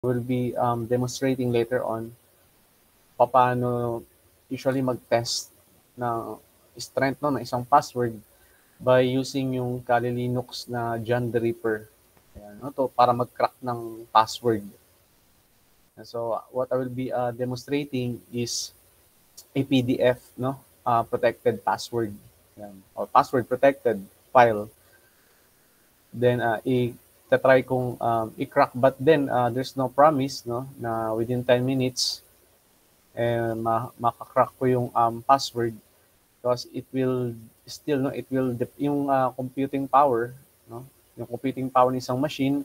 will be demonstrating later on paano usually mag-test ng strength no, ng isang password by using yung Kali Linux na John the Ripper. Ayan, no, to, para mag-crack ng password. And so what I will be demonstrating is a PDF, no, protected password, ayan, or password protected file. Then i-try kong i-crack, but then there's no promise no na within 10 minutes makakrack ko yung password because it will still no it will yung computing power no yung computing power ng isang machine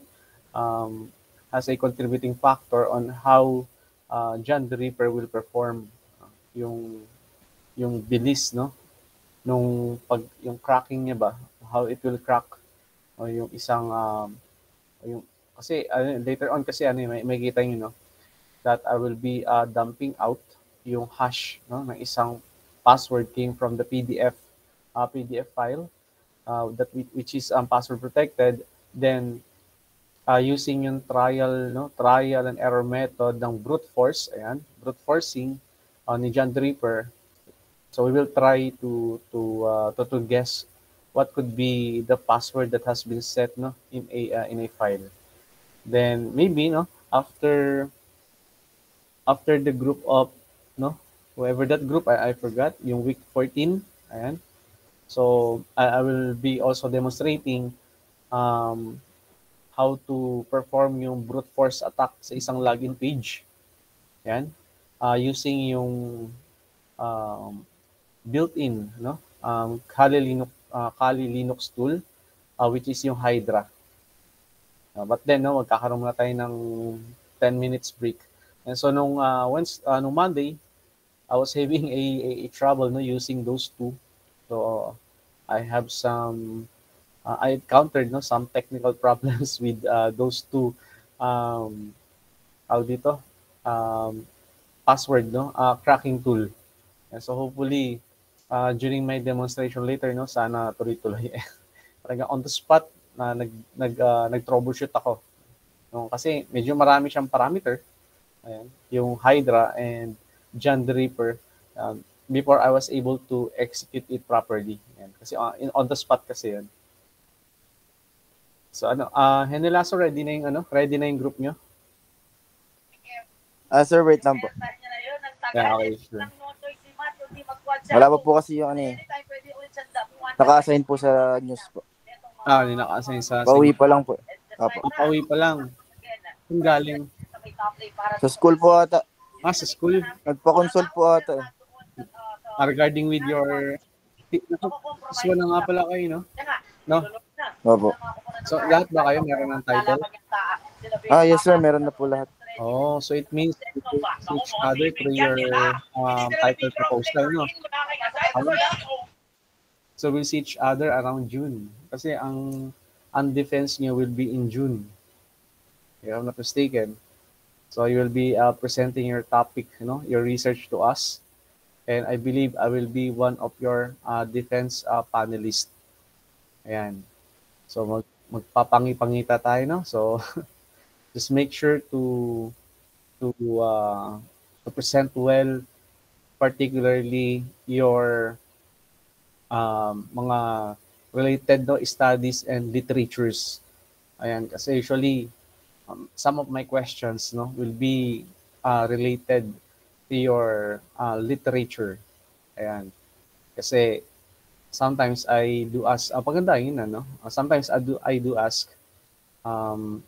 um, has a contributing factor on how John the Ripper will perform yung yung bilis no nung pag yung cracking niya ba how it will crack o yung isang yung kasi later on kasi may kita niyo no that I will be dumping out yung hash no ng isang password came from the PDF file that which is password protected. Then using yung trial and error method ng brute force, ayan, brute forcing ni John Draper. So we will try to guess what could be the password that has been set no in a file. Then maybe no after the group of no whoever that group I forgot yung week 14, ayan. So I will be also demonstrating um, how to perform yung brute force attack sa isang login page. Yan. Using yung um, built-in no Kali Linux tool which is yung Hydra. But then no magkakaroon na tayo ng 10 minutes break. And so nung Monday I was having a trouble no using those two. So I have some I encountered no some technical problems with those two um how dito um password no cracking tool. And so hopefully during my demonstration later no sana tuloy-tuloy. Talaga on the spot na nag troubleshoot ako. No, kasi medyo marami siyang parameter. Ayan, yung Hydra and John the Ripper before I was able to execute it properly. Ayan, kasi on the spot kasi yan. So Henry Lasso, ready na yung ready na yung group nyo? Sir, wait lang po. Yeah, okay, sure. Wala pa po kasi yung ano eh. Naka-assign po sa news po. Hindi naka-assign sa Pauwi pa lang po. Opo. Pauwi pa lang. Kung galing. Sa school po ata. Sa school. Nagpa-consult po ata eh. Regarding with your iswa na nga pala kayo, no? No? Opo. So, lahat ba kayo meron ng title? Yes sir, meron na po lahat. Oh, so it means you will see each other through your title proposal, no? So we'll see each other around June. Kasi ang defense niyo will be in June. If I'm not mistaken. So you will be presenting your topic, your research to us. And I believe I will be one of your defense panelists. Ayan. So magpapangi-pangita tayo, no? So just make sure to present well, particularly your mga related no studies and literatures. Ayan, kasi usually some of my questions no will be related to your literature. Ayan. Kasi sometimes I do ask paganda yun no. Sometimes I do ask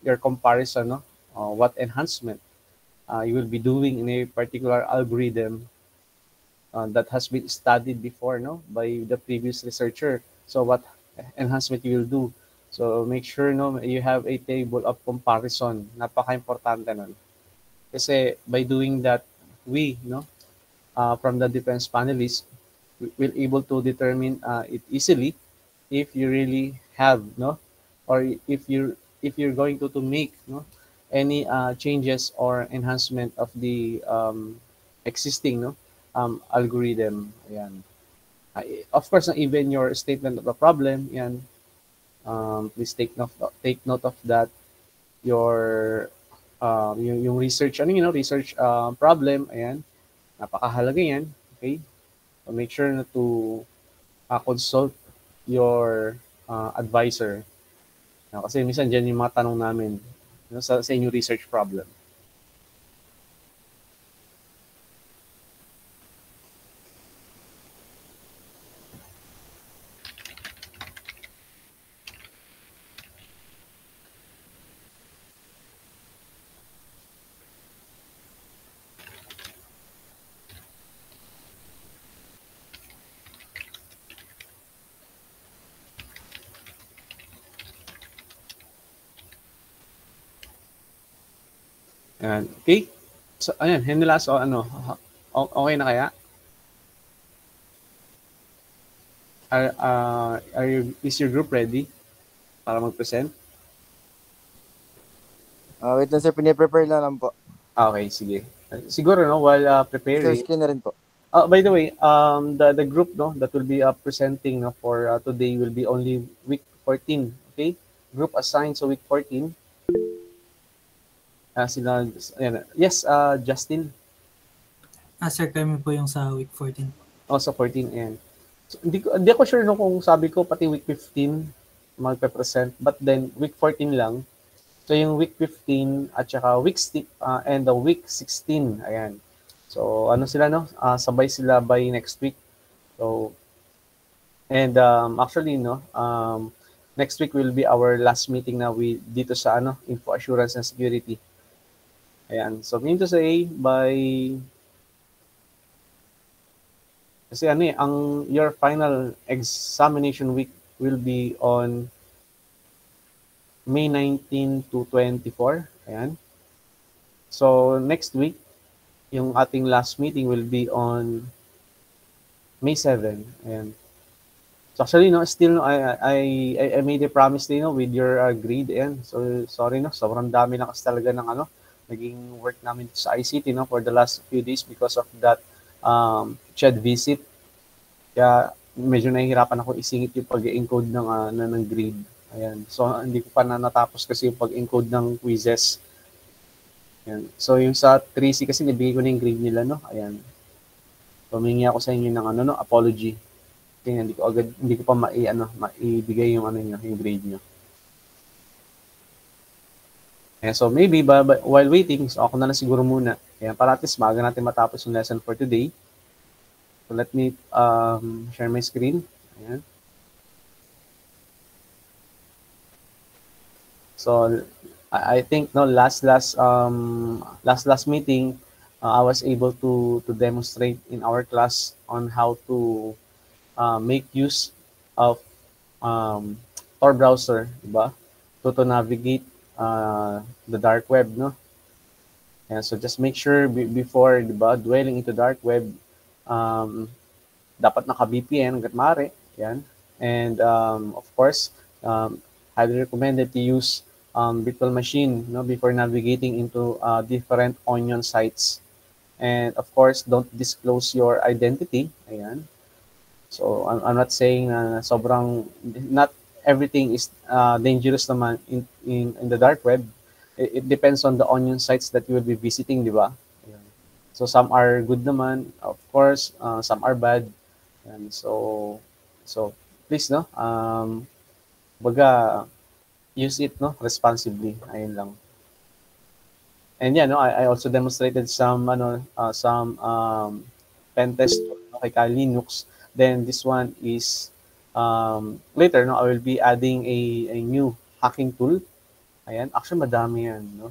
your comparison no what enhancement you will be doing in a particular algorithm that has been studied before no by the previous researcher. So what enhancement you will do. So make sure no you have a table of comparison. Napaka-importante nun. Kasi by doing that we no from the defense panelists will able to determine it easily if you really have no or if you're going to make no any changes or enhancement of the existing no algorithm. Ayan. Of course, even your statement of the problem, yan, please take note of that. Your yung research, research problem, ayan, napakahalaga yan, okay? So make sure na to consult your advisor. Kasi minsan dyan yung mga tanong namin sa inyong research problem. Ayan, okay? So, ayan, Hendelas, okay na kaya? Is your group ready para mag-present? Wait lang sir, piniprepare na lang po. Okay, sige. Siguro, no, while Sir, preparing, screen na rin po. by the way, the group, no, that will be presenting, no, for today will be only week 14, okay? Group assigned so week 14. Sila, ayan, yes, Justin. Sir, kami po yung sa week 14 po. Sa 14, ayan. So, hindi ako sure no kung sabi ko pati week 15 magpe-present, but then week 14 lang. So yung week 15 at saka and the week 16, ayan. So ano sila no? Sabay sila by next week. So and actually no, next week will be our last meeting na dito sa Info Assurance and Security. Ayan. So mean to say by kasi your final examination week will be on May 19 to 24. Ayan. So next week, yung ating last meeting will be on May 7. Ayan. So actually, no, still, no, I made a promise din, no, with your grade. Ayan. So sorry, no, sobrang dami lang kasi talaga ng naging work namin sa ICT, no, for the last few days because of that CHED visit. Kaya medyo nahihirapan ako isingit yung pag-encode ng grade. Ayan. So hindi ko pa natapos kasi yung pag-encode ng quizzes. Ayan. So yung sa 3C kasi nabigay ko na yung grade nila, no? Ayan. Humingi ako sa inyo ng apology. Kasi hindi ko pa maibigay yung yung grade niyo. Ayan. So maybe while waiting, so ako na lang siguro muna. Ayan, para at least maaga natin matapos yung lesson for today. So let me share my screen. Ayan. So I think no last meeting I was able to demonstrate in our class on how to make use of Tor browser, diba? To navigate the dark web, no? And so just make sure before, diba, dwelling into dark web, dapat naka-VPN hanggat maaari, yan. And of course, highly recommended to use virtual machine, no, before navigating into different onion sites. And of course, don't disclose your identity. Ayan. So I'm not saying na not everything is dangerous naman in the dark web. It depends on the onion sites that you will be visiting, di ba? Ayan. So some are good naman, of course, some are bad. And so please, no, baga use it, no, responsibly. Ayun lang. And yeah, no, I also demonstrated some pen test, no, kay Kali Linux. Then this one is later, no, I will be adding a new hacking tool. Ayan, actually madami yan, no.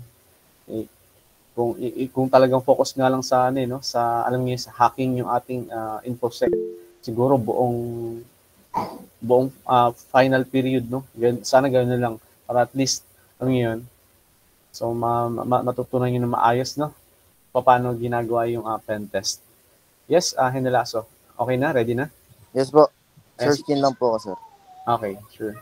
Kung talagang focus nga lang sa no, sa alam niyo sa hacking yung ating infosec, siguro buong final period, no. Sana ganoon na lang para at least yun. So matutunan niyo na maayos, no, paano ginagawa yung pen test. Yes, Henelaso. Okay na? Ready na? Yes po. Sir, Yes. screen lang po ako, sir. Okay, sure.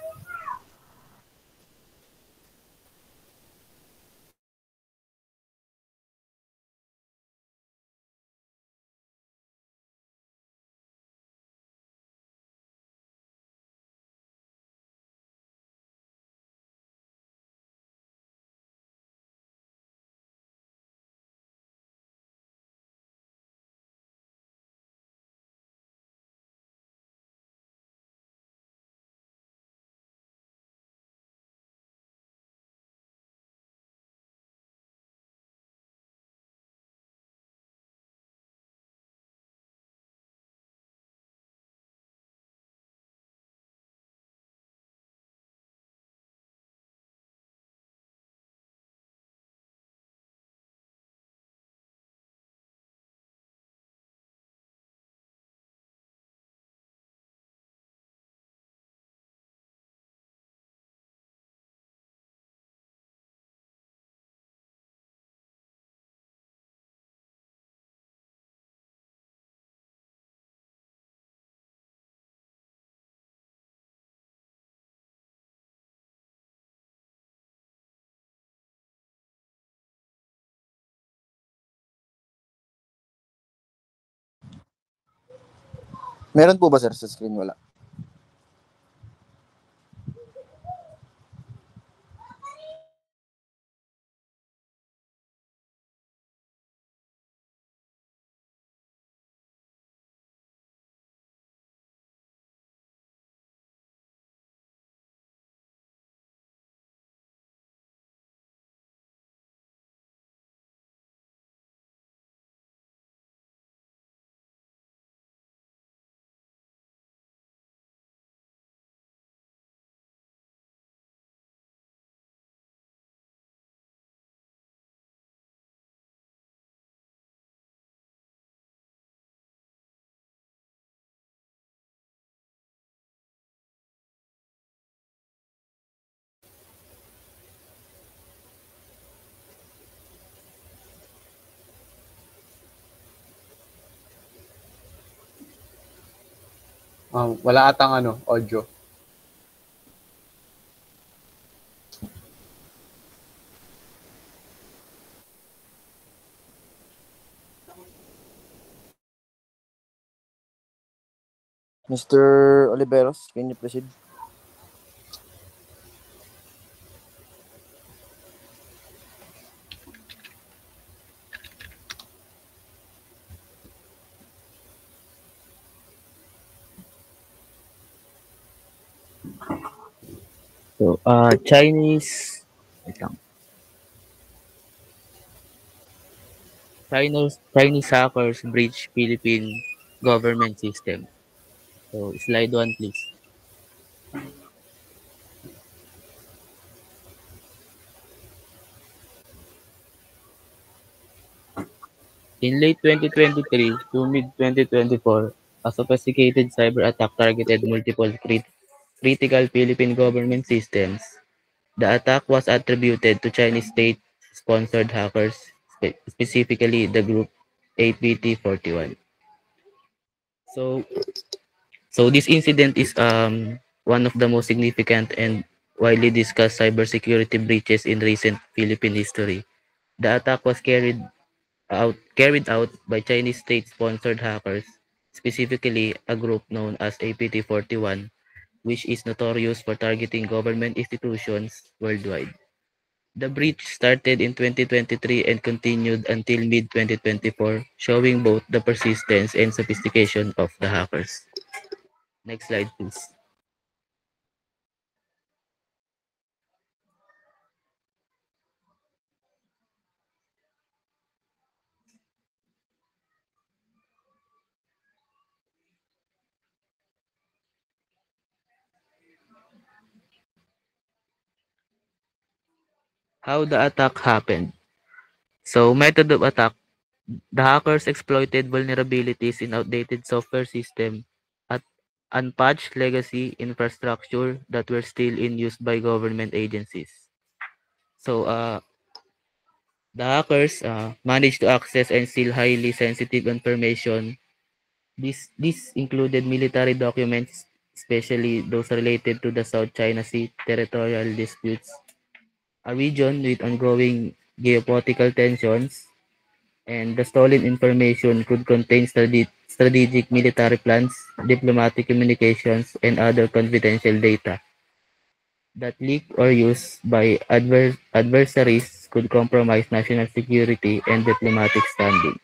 Meron po ba sir sa screen? Wala. Wala atang audio. Mr. Oliveros, can you proceed? So, Chinese, wait lang. Chinese hackers breach Philippine government system. So, slide 1, please. In late 2023 to mid-2024, a sophisticated cyber attack targeted multiple critical Philippine government systems. The attack was attributed to Chinese state-sponsored hackers, specifically the group APT41. So, this incident is one of the most significant and widely discussed cybersecurity breaches in recent Philippine history. The attack was carried out by Chinese state-sponsored hackers, specifically a group known as APT41, which is notorious for targeting government institutions worldwide. The breach started in 2023 and continued until mid-2024, showing both the persistence and sophistication of the hackers. Next slide, please. How the attack happened. So, method of attack. The hackers exploited vulnerabilities in outdated software system at unpatched legacy infrastructure that were still in use by government agencies. So, the hackers managed to access and steal highly sensitive information. This included military documents, especially those related to the South China Sea territorial disputes, a region with ongoing geopolitical tensions, and the stolen information could contain strategic military plans, diplomatic communications, and other confidential data that leaked or used by adversaries could compromise national security and diplomatic standing.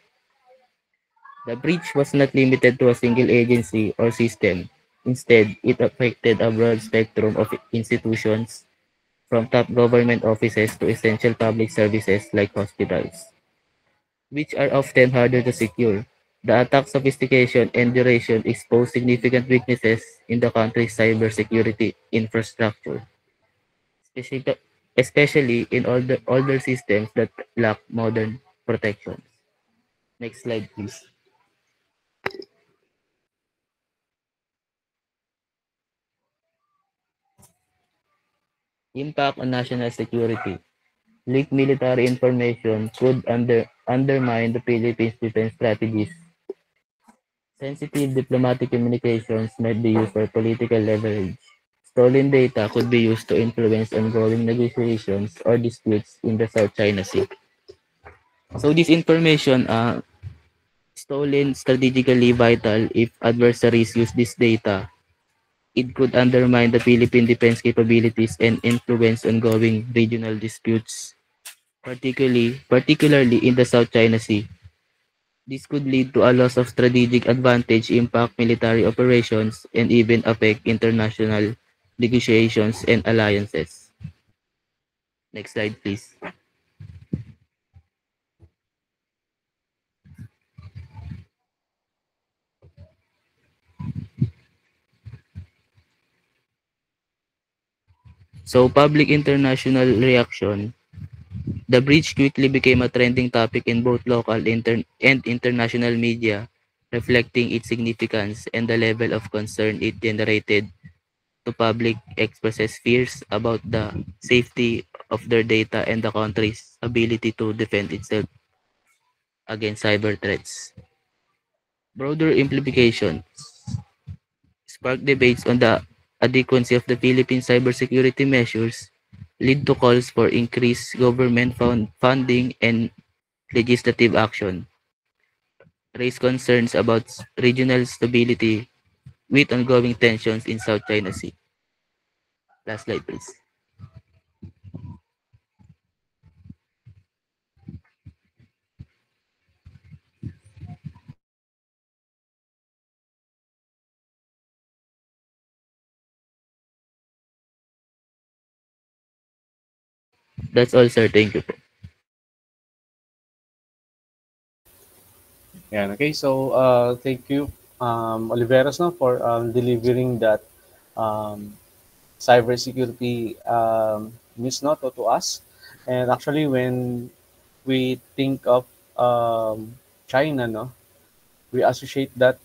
The breach was not limited to a single agency or system. Instead, it affected a broad spectrum of institutions, from top government offices to essential public services like hospitals, which are often harder to secure. The attack sophistication and duration expose significant weaknesses in the country's cybersecurity infrastructure, especially in older systems that lack modern protections. Next slide, please. Impact on national security. Leaked military information could undermine the Philippines' defense strategies. Sensitive diplomatic communications might be used for political leverage. Stolen data could be used to influence ongoing negotiations or disputes in the South China Sea. So this information stolen strategically vital if adversaries use this data. It could undermine the Philippine defense capabilities and influence ongoing regional disputes, particularly in the South China Sea. This could lead to a loss of strategic advantage, impact military operations, and even affect international negotiations and alliances. Next slide, please. So, public international reaction. The breach quickly became a trending topic in both local and international media, reflecting its significance and the level of concern it generated to public expresses fears about the safety of their data and the country's ability to defend itself against cyber threats. Broader implications spark debates on the adequacy of the Philippine cybersecurity measures, lead to calls for increased government funding and legislative action, raise concerns about regional stability with ongoing tensions in South China Sea. Last slide, please. That's all, sir. Thank you po. Yan, okay. So, thank you, Oliveros, no, for delivering that um, cybersecurity news note to us. And actually, when we think of China, no, we associate that,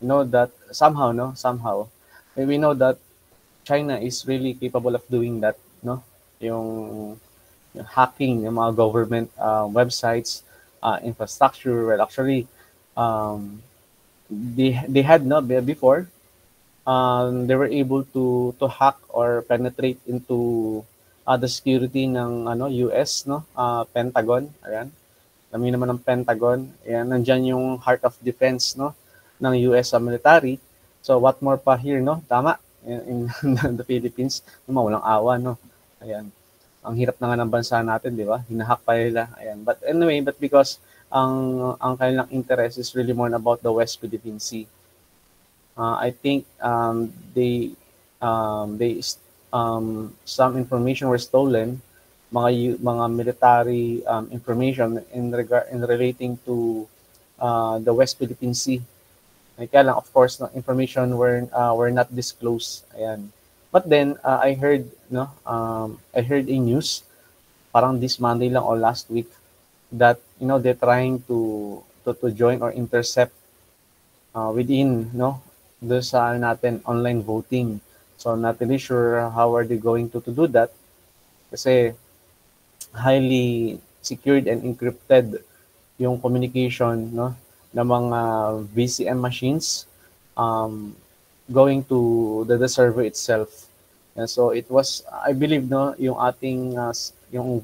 that somehow, no, somehow, we know that China is really capable of doing that, no, yung hacking ng mga government websites, infrastructure. Well, actually, um, they had no before. They were able to hack or penetrate into the security ng US, no, Pentagon. Ayan. Alam niyo naman ng Pentagon. Ayan, nandiyan yung heart of defense, no, ng US military. So what more pa here, no? Tama. In the Philippines, walang awa, no. Ayan. Ang hirap na nga ng bansa natin, di ba? Hinahack pa nila. Ayan. But anyway, but because ang kanilang interest is really more about the West Philippine Sea. I think some information were stolen, mga military information in relating to the West Philippine Sea. Kaya lang, of course, no, information were not disclosed. Ayan. But then I heard a news parang this Monday lang or last week that they're trying to join or intercept within do sa natin online voting. So not really sure how are they going to do that kasi highly secured and encrypted yung communication, no, ng mga VCM machines going to the server itself. And so it was, I believe, no, yung ating yung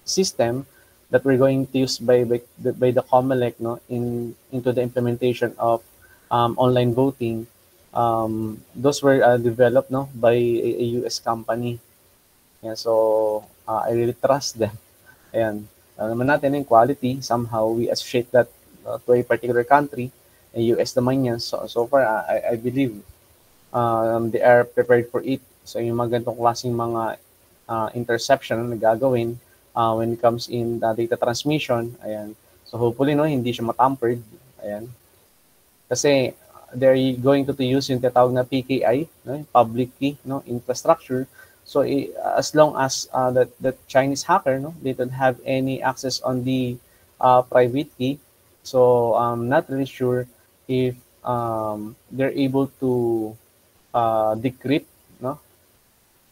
system that we're going to use by the COMELEC, no, into the implementation of online voting. Those were developed, no, by a US company. Yeah, so I really trust them. Ayan. Naman natin yung quality, somehow we associate that to a particular country, US naman yan. So far, I believe they are prepared for it. So yung mga ganitong klaseng mga interception na gagawin when it comes in data transmission, ayan. So hopefully, no, hindi siya matampered. Ayan. Kasi they're going to use yung tinatawag na PKI, no, public key, no, infrastructure. So as long as that Chinese hacker, no, they don't have any access on the private key. So I'm not really sure if they're able to decrypt, no,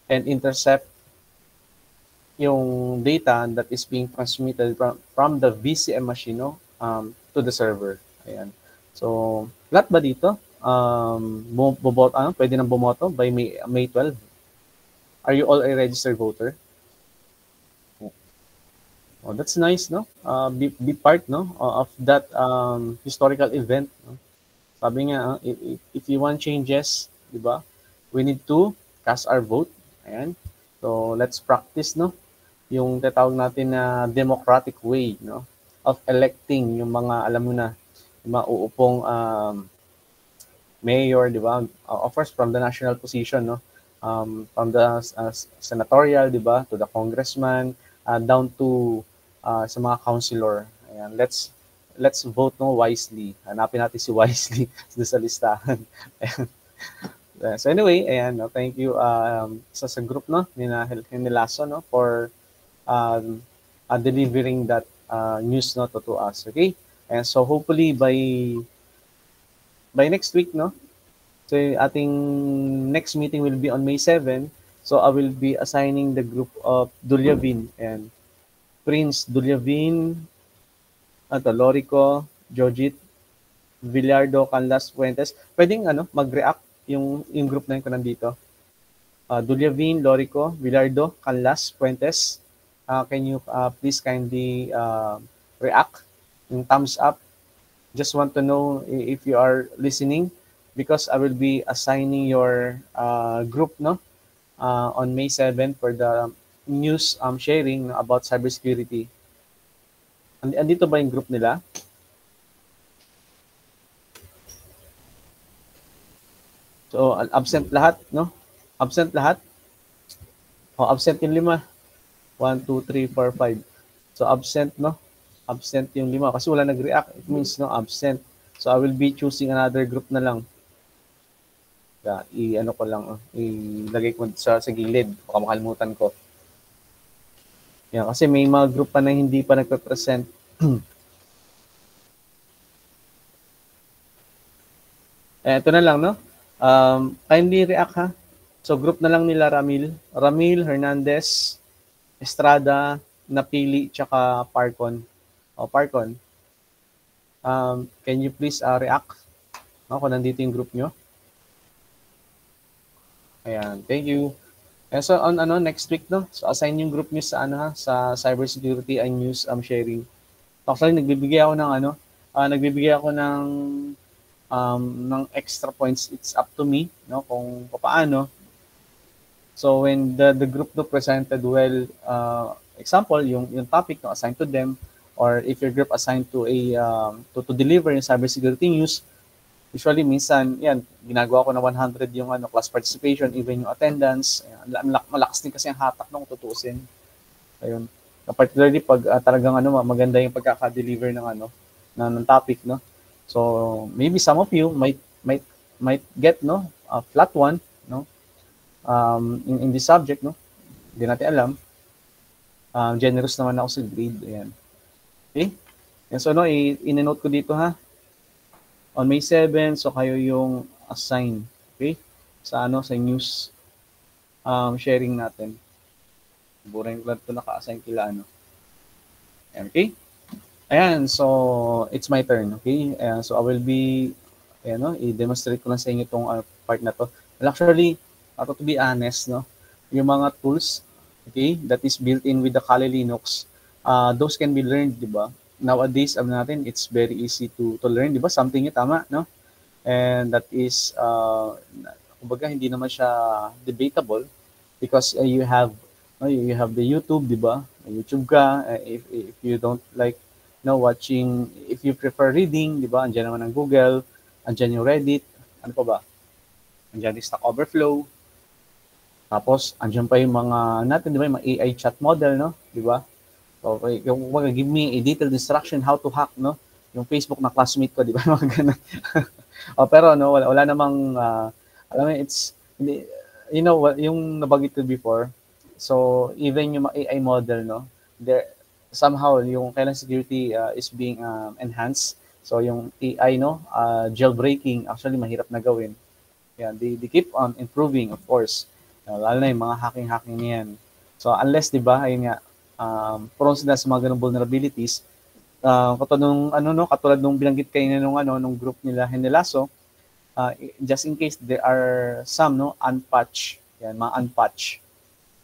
and intercept yung data that is being transmitted from the VCM machine, no, to the server. Ayan. So lahat ba dito pwede nang bumoto by May 12? Are you all a registered voter? Oh, that's nice, no? Be part, no, of that historical event. No? Sabi nga, if you want changes, di ba? We need to cast our vote. Ayan. So, let's practice, no? Yung tatawag natin na democratic way, no? Of electing yung mga, alam mo na, yung mga uupong mayor, di ba? Of course, from the national position, no? From the senatorial, di ba? To the congressman, down to sa mga councilor. Ayan, let's vote no wisely. Hanapin natin si wisely sa listahan. So anyway, ayan, no, thank you sa group no ni Lasso no for delivering that news no to us. Okay? And so hopefully by next week no. So ating next meeting will be on May 7. So I will be assigning the group of Dulyavin and Prince Dulyavin, Lorico, Jojit, Villardo, Canlas, Fuentes. Pwedeng mag-react yung group na yun ko nandito. Dulyavin, Lorico, Villardo, Canlas, Fuentes. Can you please kindly react? Yung thumbs up. Just want to know if you are listening because I will be assigning your group no on May 7 for the news sharing about cybersecurity. Andito ba yung group nila? So, absent lahat, no? Absent lahat? O, absent yung 5. 1, 2, 3, 4, 5. So, absent, no? Absent yung 5. Kasi wala nag-react. It means, no, absent. So, I will be choosing another group na lang. Ko lang, ilagay ko sa gilid. Baka makalimutan ko. Yan, kasi may mga group pa na hindi pa nagpe-present. Ito na lang, no? Kindly react, ha? So, group na lang nila Ramil, Hernandez, Estrada, Napili, tsaka Parcon. Parcon. Can you please react? No, kung nandito yung group nyo. Ayan, thank you. And so on next week no. So assign yung group niyo sa sa cybersecurity and news sharing. Actually nagbibigay ako ng extra points. It's up to me no kung paano. So when the group no presented well example yung topic no assigned to them or if your group assigned to a to deliver yung cybersecurity news. Usually, minsan, yan, ginagawa ko na 100 yung class participation, even yung attendance. Malakas din kasi ang hatak nung tutuusin. Ayun. Particularly pag talagang maganda yung pagkaka-deliver ng topic, no? So, maybe some of you might get, no, a flat 1, no? In this subject, no? Hindi natin alam. Generous naman ako sa grade. Ayan. Okay? And so, no, in-note ko dito, ha? On May 7, so kayo yung assign, okay? Sa sa news sharing natin. Buray ko ito naka-assign kila Okay? Ayan, so it's my turn, okay? So I will be i-demonstrate ko lang sa inyo itong part na to. Well, actually, to be honest, no, yung mga tools, okay, that is built in with the Kali Linux, those can be learned, di ba? Nowadays, it's very easy to learn, di ba? Something yung tama, no? And that is, kumbaga, hindi naman siya debatable because you have the YouTube, di ba? YouTube ka, if you don't like, watching, if you prefer reading, di ba? Andiyan naman ang Google, andiyan yung Reddit, ano pa ba? Andiyan yung Stack Overflow, tapos, andiyan pa yung mga natin, di ba? Yung mga AI chat model, no? Di ba? Okay, yung give me a detailed instruction how to hack, no? Yung Facebook na classmate ko, di ba? Mga ganun. Pero wala namang alam mo it's hindi yung nabanggit ko before. So even yung AI model, no? There somehow yung kailan security is being enhanced. So yung AI, no, jailbreaking actually mahirap na gawin. Yeah, they keep on improving, of course. Lalo na yung mga hacking niyan. So unless, di ba, ayun nga, prone sila sa mga ganung vulnerabilities. Katulad nung binanggit kayo nung group nila Henelaso, just in case there are some unpatched, mga unpatched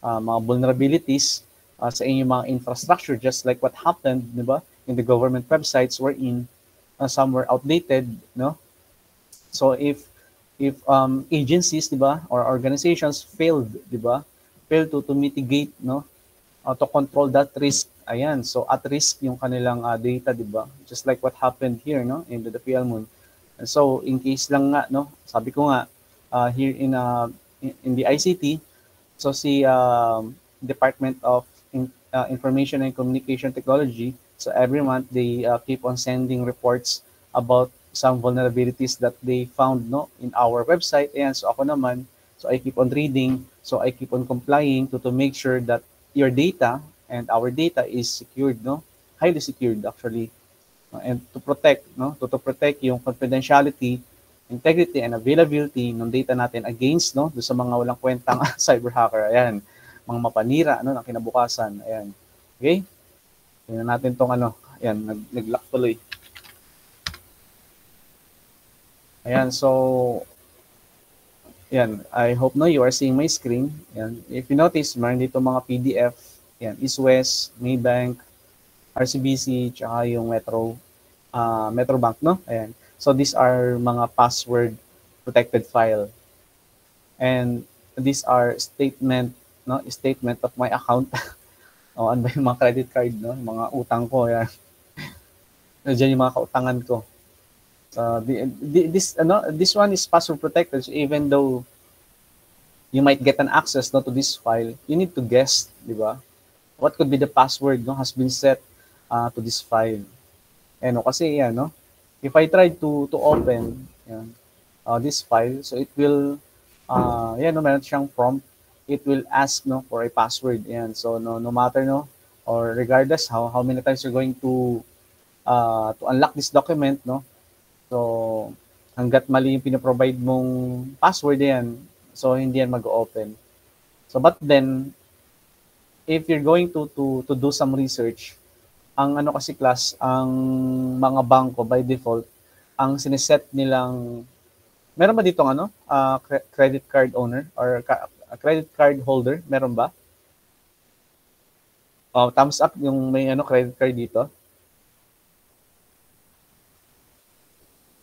mga vulnerabilities, sa inyong mga infrastructure, just like what happened, di ba, in the government websites wherein some were outdated, no? So if agencies, di ba, or organizations failed, di ba, failed to mitigate, no, to control that risk, ayan, so at risk yung kanilang data, di ba? Just like what happened here, no, in the PhilMon. And so in case lang nga, no, sabi ko nga, here in the ICT, so si Department of Information and Communication Technology, so every month they keep on sending reports about some vulnerabilities that they found, no, in our website. And so ako naman, so I keep on reading, so I keep on complying to make sure that your data and our data is secured, no, highly secured actually, and to protect, no, to protect yung confidentiality, integrity, and availability ng data natin against, no, do sa mga walang kwentang cyber hacker, ayan, mga mapanira, no, ng kinabukasan, ayan. Okay? Tingnan natin tong ano, ayan, nag-lock tuloy. Ayan, so, ayan, I hope no you are seeing my screen. Ayan, if you notice, meron dito mga PDF, ayan, East West, Maybank, RCBC, tsaka yung Metrobank, no? Ayan. So these are mga password protected file. And these are statement of my account. O ano ba yung mga credit card, no? Mga utang ko, ayan. Diyan yung mga kautangan ko. So this one is password protected. So even though you might get an access, no, to this file, you need to guess, di ba? What could be the password, no, has been set to this file. And no, kasi yan, no, if I try to open yan, this file, so it will yan, no, meron siyang prompt, it will ask, no, for a password. Yan, so no matter, no, or regardless how many times you're going to unlock this document, no, so hanggat mali yung pinaprovide mong password yan, so hindi yan mag-open. So but then if you're going to do some research, ang ano kasi class, ang mga bangko by default, ang sineset nilang, meron ba ditong ano, credit card owner or credit card holder, meron ba? Oh, thumbs up yung may ano credit card dito.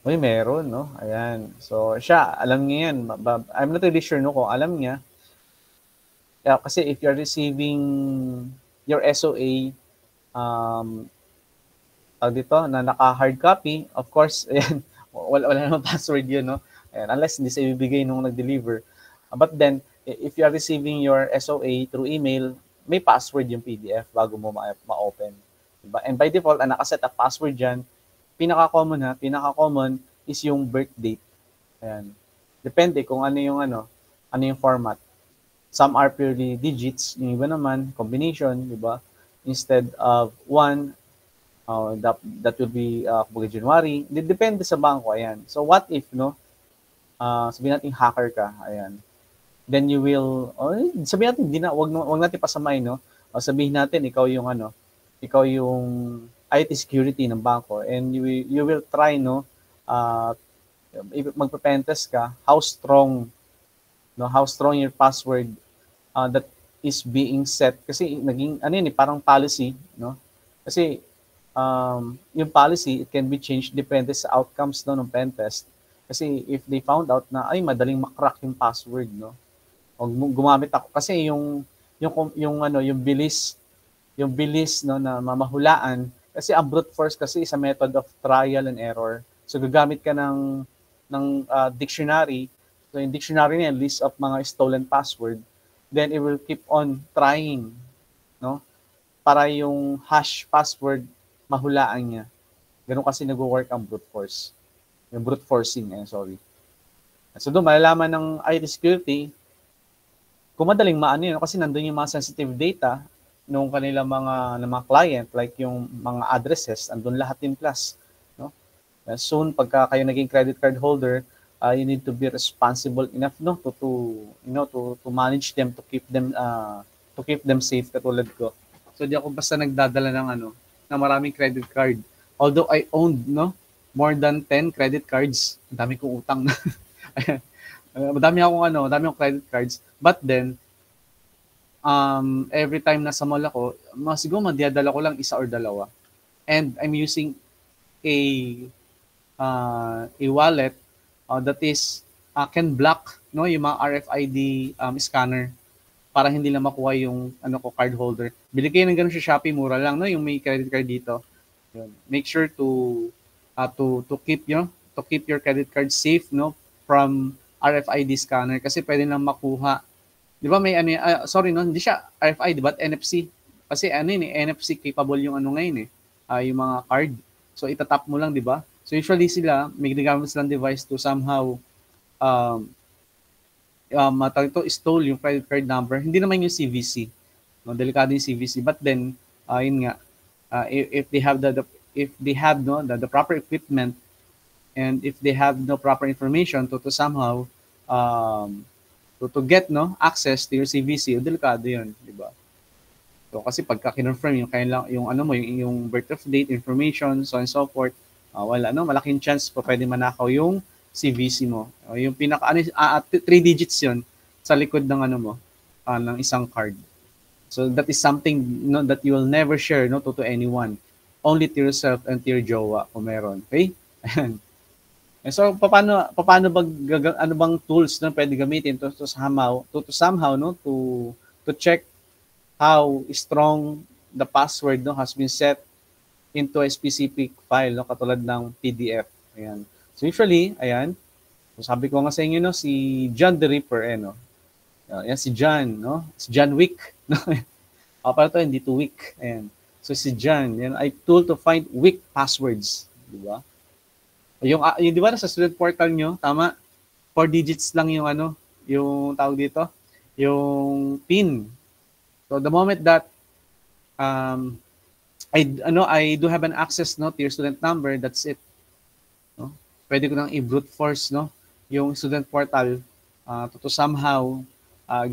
Uy, meron, no? Ayan. So, siya, alam niya yan. I'm not really sure, no, kung alam niya. Kasi if you're receiving your SOA, dito, na naka-hard copy, of course, ayan, wala namang password yun, no? Ayan, unless hindi sa ibibigay nung nag-deliver. But then, if you are receiving your SOA through email, may password yung PDF bago mo ma-open. Diba? And by default, ang nakaset up password dyan, pinaka-common is yung birth date. Ayan. Depende kung ano yung format. Some are purely digits, yung iba naman, combination, di ba? Instead of 1, that will be January. Depende sa bangko, ayan. So what if, no, sabihin natin hacker ka, ayan. Then you will, sabihin natin, wag natin pasamahin, no? O sabihin natin, ikaw yung IT security ng bangko, and you will try, no, if magpe-pentest ka, how strong your password that is being set, kasi naging parang policy, no, kasi yung policy, it can be changed depende sa outcomes, no, ng pentest. Kasi if they found out na madaling makrack yung password, no, o gumamit ako kasi yung bilis no na mamahulaan, kasi ang brute force kasi is a method of trial and error. So gagamit ka ng dictionary. So yung dictionary niya, list of mga stolen password, then it will keep on trying, no, para yung hash password mahulaan niya. Ganun kasi nagwo-work ang brute force. Yung brute forcing, sorry. So doon malalaman ng IT security kung madaling maano yun, kasi nandun yung mga sensitive data nung kanilang mga client, like yung mga addresses, andun lahat in plus, no? Soon, pagka kayo naging credit card holder, you need to be responsible enough, no, to manage them, to keep them safe, katulad ko. So di ako basta nagdadala ng maraming credit card. Although I owned, no, more than 10 credit cards. Ang dami kong utang na. Madami akong credit cards. But then, every time nasa mall ako, siguro madadala ko lang isa or dalawa. And I'm using a wallet that is can block no yung mga RFID scanner para hindi lang makuha yung card holder. Bili kayo ng ganun sa Shopee, mura lang no yung may credit card dito. Yun. Make sure to keep your credit card safe no from RFID scanner kasi pwede lang makuha. 'Di ba may sorry no, hindi siya RFID but NFC. Kasi NFC capable yung ngayon yung mga card. So itatap mo lang, 'di ba? So usually sila may ginagamit silang device to somehow stole yung credit card number. Hindi naman yung CVC. No, delikado yung CVC. But then yun nga, if they have the proper equipment and if they have no proper information to somehow to get access to your CVC, delikado yun, di ba? So kasi pagka kinonfirm yung birth of date information, so and so forth, malaking chance pa pwede manakaw yung CVC mo. Yung pinaka 3 digits yun sa likod ng ng isang card. So that is something that you will never share to anyone. Only to yourself and to your jowa kung meron. Okay? So paano bang tools na pwede gamitin to somehow to check how strong the password has been set into a specific file katulad ng PDF. Ayan. So usually, ayan. So sabi ko nga sa inyo si John the Ripper Ayan si John, Si John Wick, para to hindi to weak. Ayan. So si John, yan ay tool to find weak passwords, di ba? Yung di ba sa student portal nyo, tama? 4 digits lang yung yung tawag dito, yung PIN. So the moment that I do have an access to your student number, that's it. Pwede ko nang i-brute force yung student portal to somehow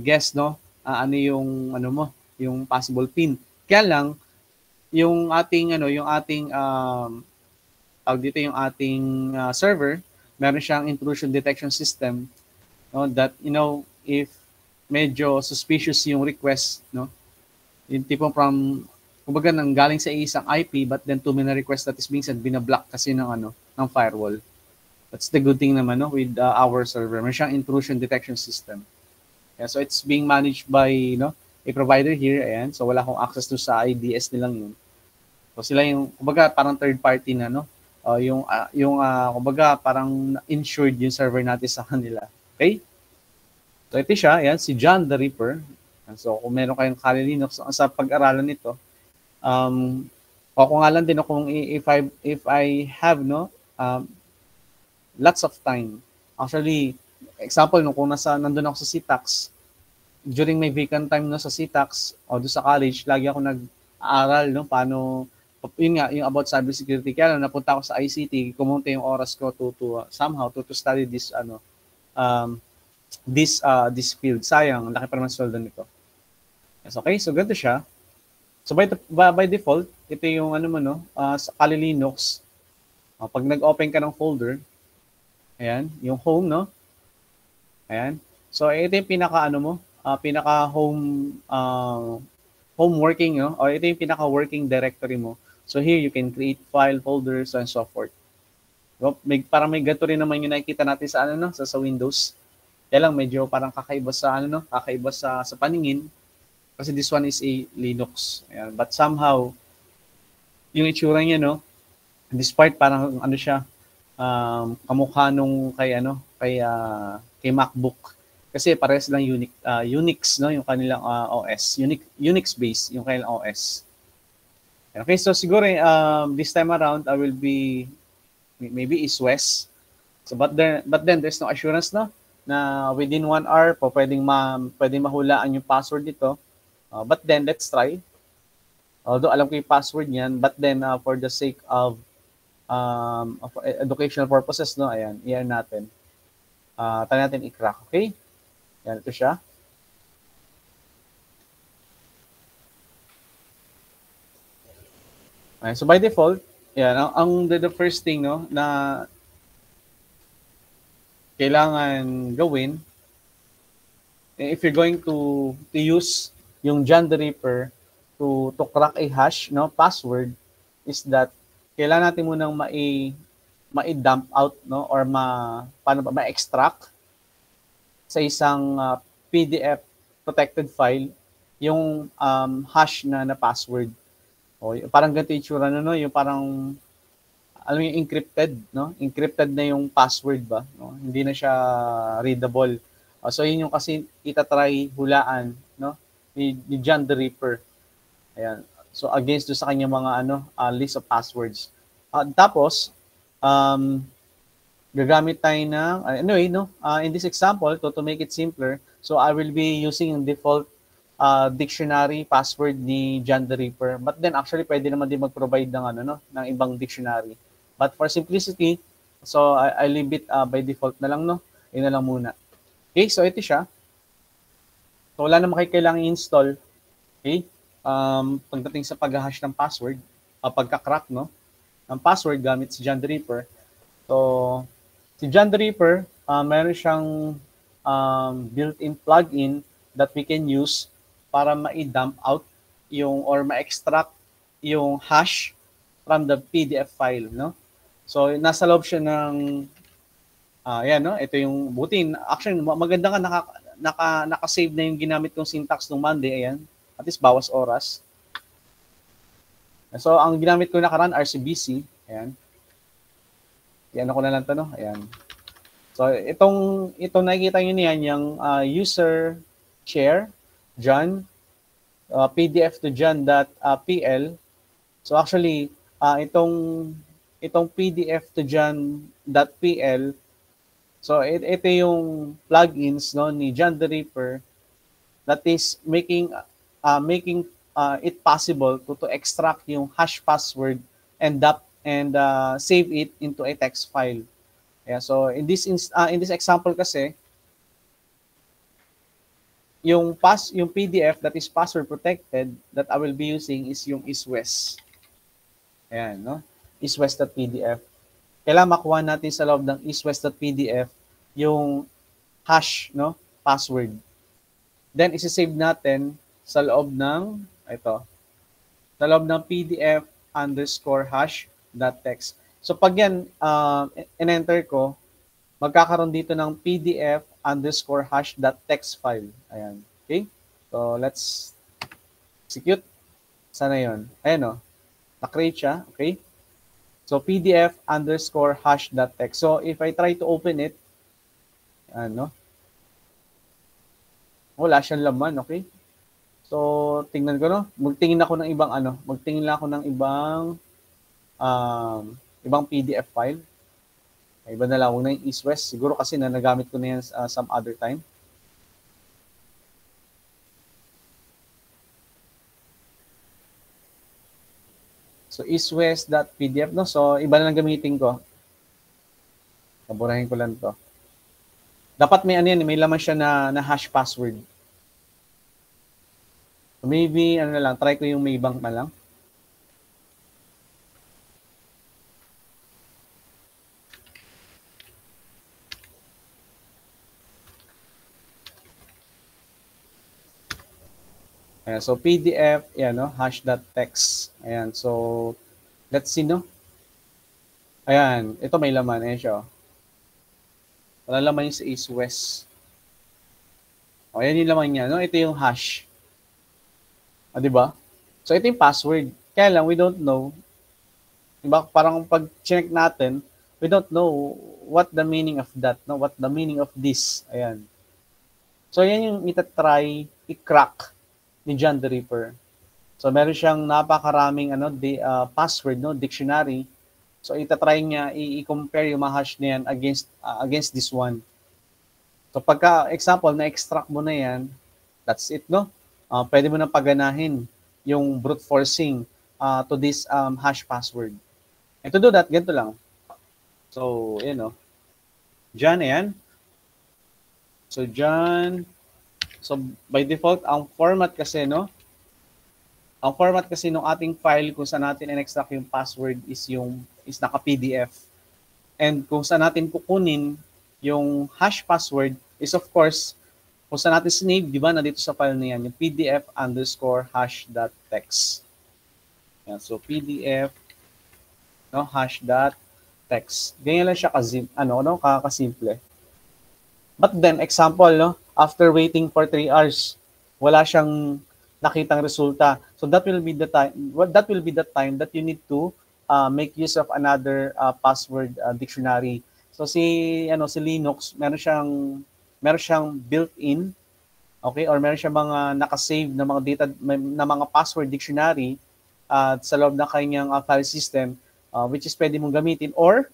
guess ano yung yung possible PIN. Kaya lang yung ating server, meron siyang intrusion detection system that if medyo suspicious yung request yung tipong kumbaga nang galing sa isang IP but then too many requests that is being sent, binablock kasi ng firewall. That's the good thing naman with our server. May siyang intrusion detection system. Yeah, so it's being managed by a provider here. Ayan. So wala akong access to sa IDS nilang yun. So sila yung kumbaga parang third party na kumbaga parang insured yung server natin sa kanila. Okay? So ito siya, ayan, si John the Ripper. So kung meron kayong Kali Linux sa pag-aralan nito, ako nga lang din kung if I have lots of time. Actually, example, kung nandun ako sa CTAX, during my vacant time sa CTAX o doon sa college, lagi ako nag-aaral paano, yun nga, yung about cybersecurity. Kaya napunta ako sa ICT, kumunti yung oras ko to somehow to study this this field. Sayang, laki pa naman sweldo nito. Yes, okay, so ganito siya. So by default, ito yung sa Kali Linux. Pag nag-open ka ng folder, ayan, yung home, Ayan. So ito yung pinaka pinaka home working, or ito yung pinaka working directory mo. So here you can create file, folders, and so forth. So, parang may gato rin naman yung nakikita natin sa sa Windows. Kaya lang medyo parang kakaiba sa paningin kasi this one is a Linux. Ayan. But somehow yung itsura niya despite parang siya kamukha nung kay MacBook kasi parehas lang Unix yung kanilang OS, Unix based yung kanilang OS. Okay, so siguro this time around I will be maybe East West. So but then there's no assurance na within 1 hour pwedeng mahulaan yung password dito. But then let's try. Although alam ko yung password niyan, but then for the sake of educational purposes ayan, iyan natin. Try natin i-crack, okay? Yan, ito siya. Okay, so by default, yan, the first thing na kailangan gawin if you're going to use yung John the Ripper to crack a hash, no, password, is that kailangan natin munang ma-dump out, no, or paano ba, ma-extract sa isang PDF protected file yung hash na password. O, parang ganito yung tsura na, no, yung parang alam mo yung encrypted, no? Encrypted na yung password ba, no? Hindi na siya readable. So yun yung kasi itatry hulaan, no? Ni John the Ripper. Ayan. So against do sa kanya mga list of passwords. Tapos gagamit tayo ng anyway, no? In this example, to make it simpler, so I will be using yung default dictionary password ni John the Ripper. But then actually pwede naman din mag-provide ng ng ibang dictionary. But for simplicity, so I leave it by default na lang, no? Yun na lang muna. Okay, so ito siya. So wala naman kayo kailangang i-install. Okay? Pagdating sa pag-hash ng password, pagka-crack, no? Ng password gamit si John the Ripper. So si John the Ripper, meron siyang built-in plugin that we can use para ma-dump out yung or ma-extract yung hash from the PDF file, no? So nasa loob siya ng yan, no? Ito yung butin. Actually, maganda nga naka-save na yung ginamit kong syntax nung Monday, ayan. At least bawas oras. So ang ginamit ko nakaraan RCBC, ayan. Yan ako na lang to, no? Ayan. So itong nakikita niyo niyan yung user share John PDF to john.pl. So actually itong PDF to john.pl, so ito yung plugins, no, ni John the Ripper that is making it possible to extract yung hash password and save it into a text file. Yeah, so in this example kasi yung PDF that is password protected that I will be using is yung iswes. Ayan, no? Iswes.pdf. Kailangan makuha natin sa loob ng iswes.pdf yung hash, no, password. Then isi-save natin sa loob ng sa loob ng pdf_hash.txt. So pag yan in-enter ko, magkakaroon dito ng pdf_hash.txt file. Ayan. Okay? So let's execute. Sana yon. Ayan, na-create siya. Okay? So pdf_hash.txt. So if I try to open it, wala siyang laman, okay? So tingnan ko, no? Magtingin ako ng ibang PDF file. Iba na lang, huwag na yung iswes. Siguro kasi nagamit ko na yan some other time. So iswes.pdf, no? So iba na lang gamitin ko. Kaburahin ko lang to. Dapat may may laman siya na hash password. So maybe na lang, try ko yung may bank na lang. Ayan, so PDF, yan, no, hash.txt. Ayan, so let's see, no. Ayan, ito may laman, ayan siya. Wala laman yung sa iswes. O, ayan yung laman niya, no. Ito yung hash. O, diba? So ito yung password. Kaya lang, we don't know. Diba? Parang pag check natin, we don't know what the meaning of that, no? What the meaning of this. Ayan. So yan yung itatry i-crack ni John the Ripper. So meron siyang napakaraming password, no, dictionary. So itatry niya i-compare yung mga hash na yan against this one. So pagka example na extract mo na yan, that's it, no. Pwede mo nang paganahin yung brute forcing to this hash password. And to do that, ganito lang. So, John, ayan. So John. So by default, ang format kasi ng ating file kung saan natin in-extract yung password is naka-PDF. And kung saan natin kukunin yung hash password is of course Kung saan natin sinave, di ba, nandito sa file na yan, yung pdf_hash.text. Yan, so pdf, no, hash.text. Ganyan lang siya kakasimple. But then, example, no, after waiting for 3 hours, wala siyang nakitang resulta. So that will be the time. That will be the time that you need to make use of another password dictionary. So si Linux, meron siyang built-in, okay, or meron siyang mga naka-save na mga data na mga password dictionary sa loob ng kanyang file system, which is pwede mong gamitin, or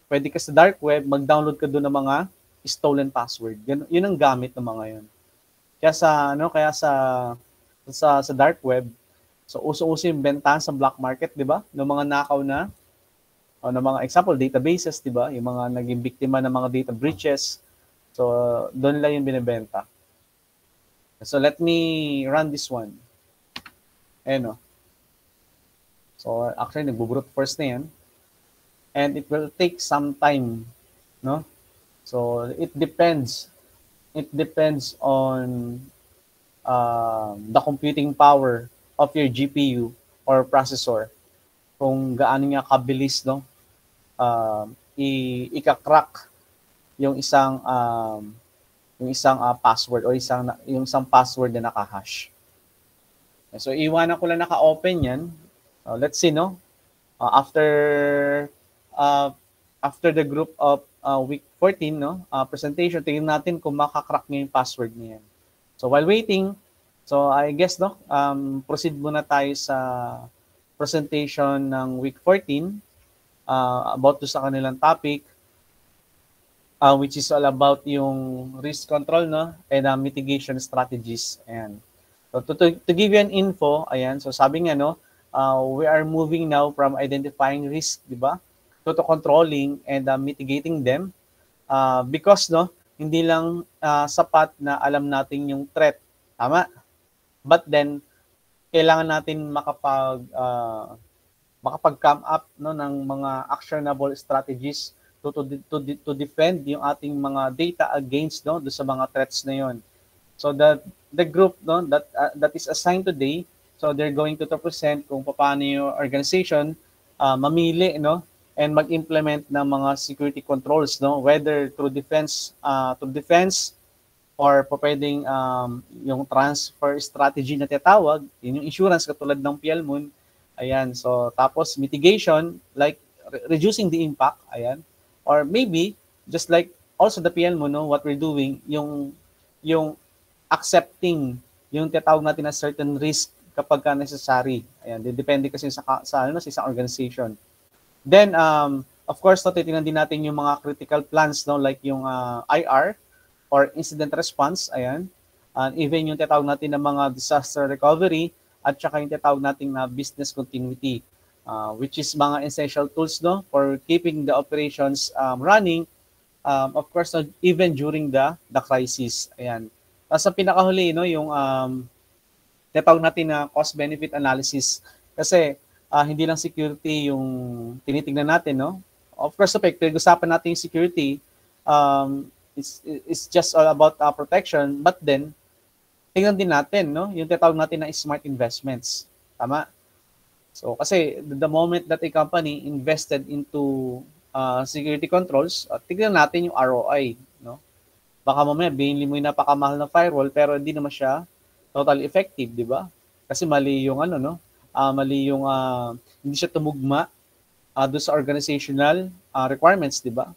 pwede ka sa dark web mag-download ka doon ng mga stolen password. Yun ang gamit ng mga yun. Kaya sa dark web, so uso-uso yung bentahan sa black market, di ba? Ng mga nakaw na, o ng mga example, databases, di ba? Yung mga naging biktima ng mga data breaches. So, doon lang yung binibenta. So, let me run this one. Ayan, no? So, actually, nagbo-brute force na yan. And it will take some time, no? So, it depends. It depends on the computing power of your GPU or processor, kung gaano niya kabilis, no, ika-crack yung isang password or yung isang password na naka-hash. So iwanan ko lang naka-open yan. Let's see, no, after the group of week 14, no, presentation, tingnan natin kung makakrack niya yung password niya. So while waiting, so I guess, no, proceed muna tayo sa presentation ng week 14 about to sa kanilang topic, which is all about yung risk control, no, and mitigation strategies. And so to give you an info, ayan, so sabi nga, no, we are moving now from identifying risk, di ba, to controlling and mitigating them, because, no, hindi lang sapat na alam natin yung threat, tama? But then, kailangan natin makapag-come up, no, ng mga actionable strategies to defend yung ating mga data against, no, do sa mga threats na yon. So the group, no, that is assigned today, so they're going to present kung paano yung organization mamili, no, and mag-implement ng mga security controls, no, whether through defense or pwedeng yung transfer strategy na tinatawag, yun yung insurance katulad ng PLMON. Ayan, so tapos mitigation, like reducing the impact, ayan, or maybe just like also the PLMON, no, what we're doing, yung accepting yung tinatawag natin na certain risk kapag necessary. Ayan, depende kasi sa isang organization. Then, of course, titingnan din natin yung mga critical plans, no, like yung IR or incident response, ayan. And even yung tinatawag natin na mga disaster recovery at saka yung tinatawag natin na business continuity, which is mga essential tools, no, for keeping the operations running, of course, even during the crisis. Ayan. Tapos sa pinakahuli, no, yung tinatawag natin na cost-benefit analysis. Kasi hindi lang security yung tinitingnan natin, no? Of course, pag-usapan natin yung security, it's just all about protection, but then, tingnan din natin, no, yung tinatawag natin na smart investments. Tama? So, kasi the moment that a company invested into security controls, tingnan natin yung ROI, no? Baka mamaya, binili mo yung napakamahal na firewall, pero hindi naman siya totally effective, di ba? Kasi mali yung hindi siya tumugma doon sa organizational requirements, di ba?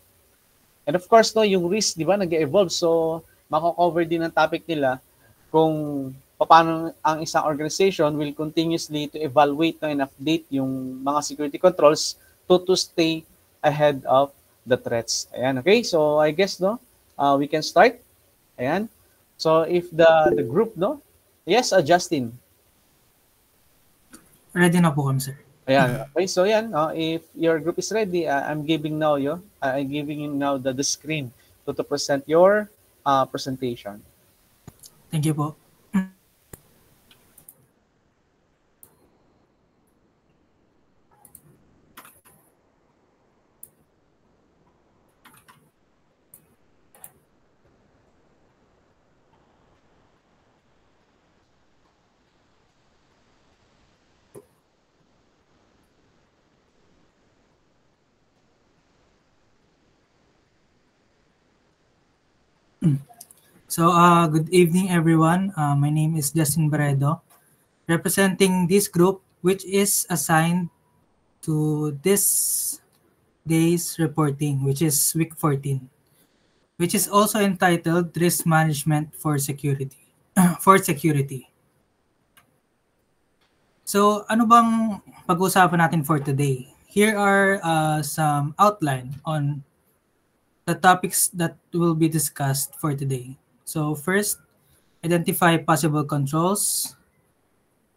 And of course, no, yung risk, di ba, nag-evolve. So, mako-cover din ang topic nila kung paano ang isang organization will continuously to evaluate, no, and update yung mga security controls to stay ahead of the threats. Ayan, okay? So, I guess, no, we can start. Ayan. So, if the group, no? Yes, Justin. Ready na po kami, sir. Ayan. Okay, so yan, if your group is ready, I'm giving you now the screen to present your presentation. Thank you po. So, good evening, everyone. My name is Justin Baredo, representing this group, which is assigned to this day's reporting, which is week 14, which is also entitled Risk Management for Security. for security. So, ano bang pag-uusapan natin for today? Here are some outline on the topics that will be discussed for today. So, first, identify possible controls.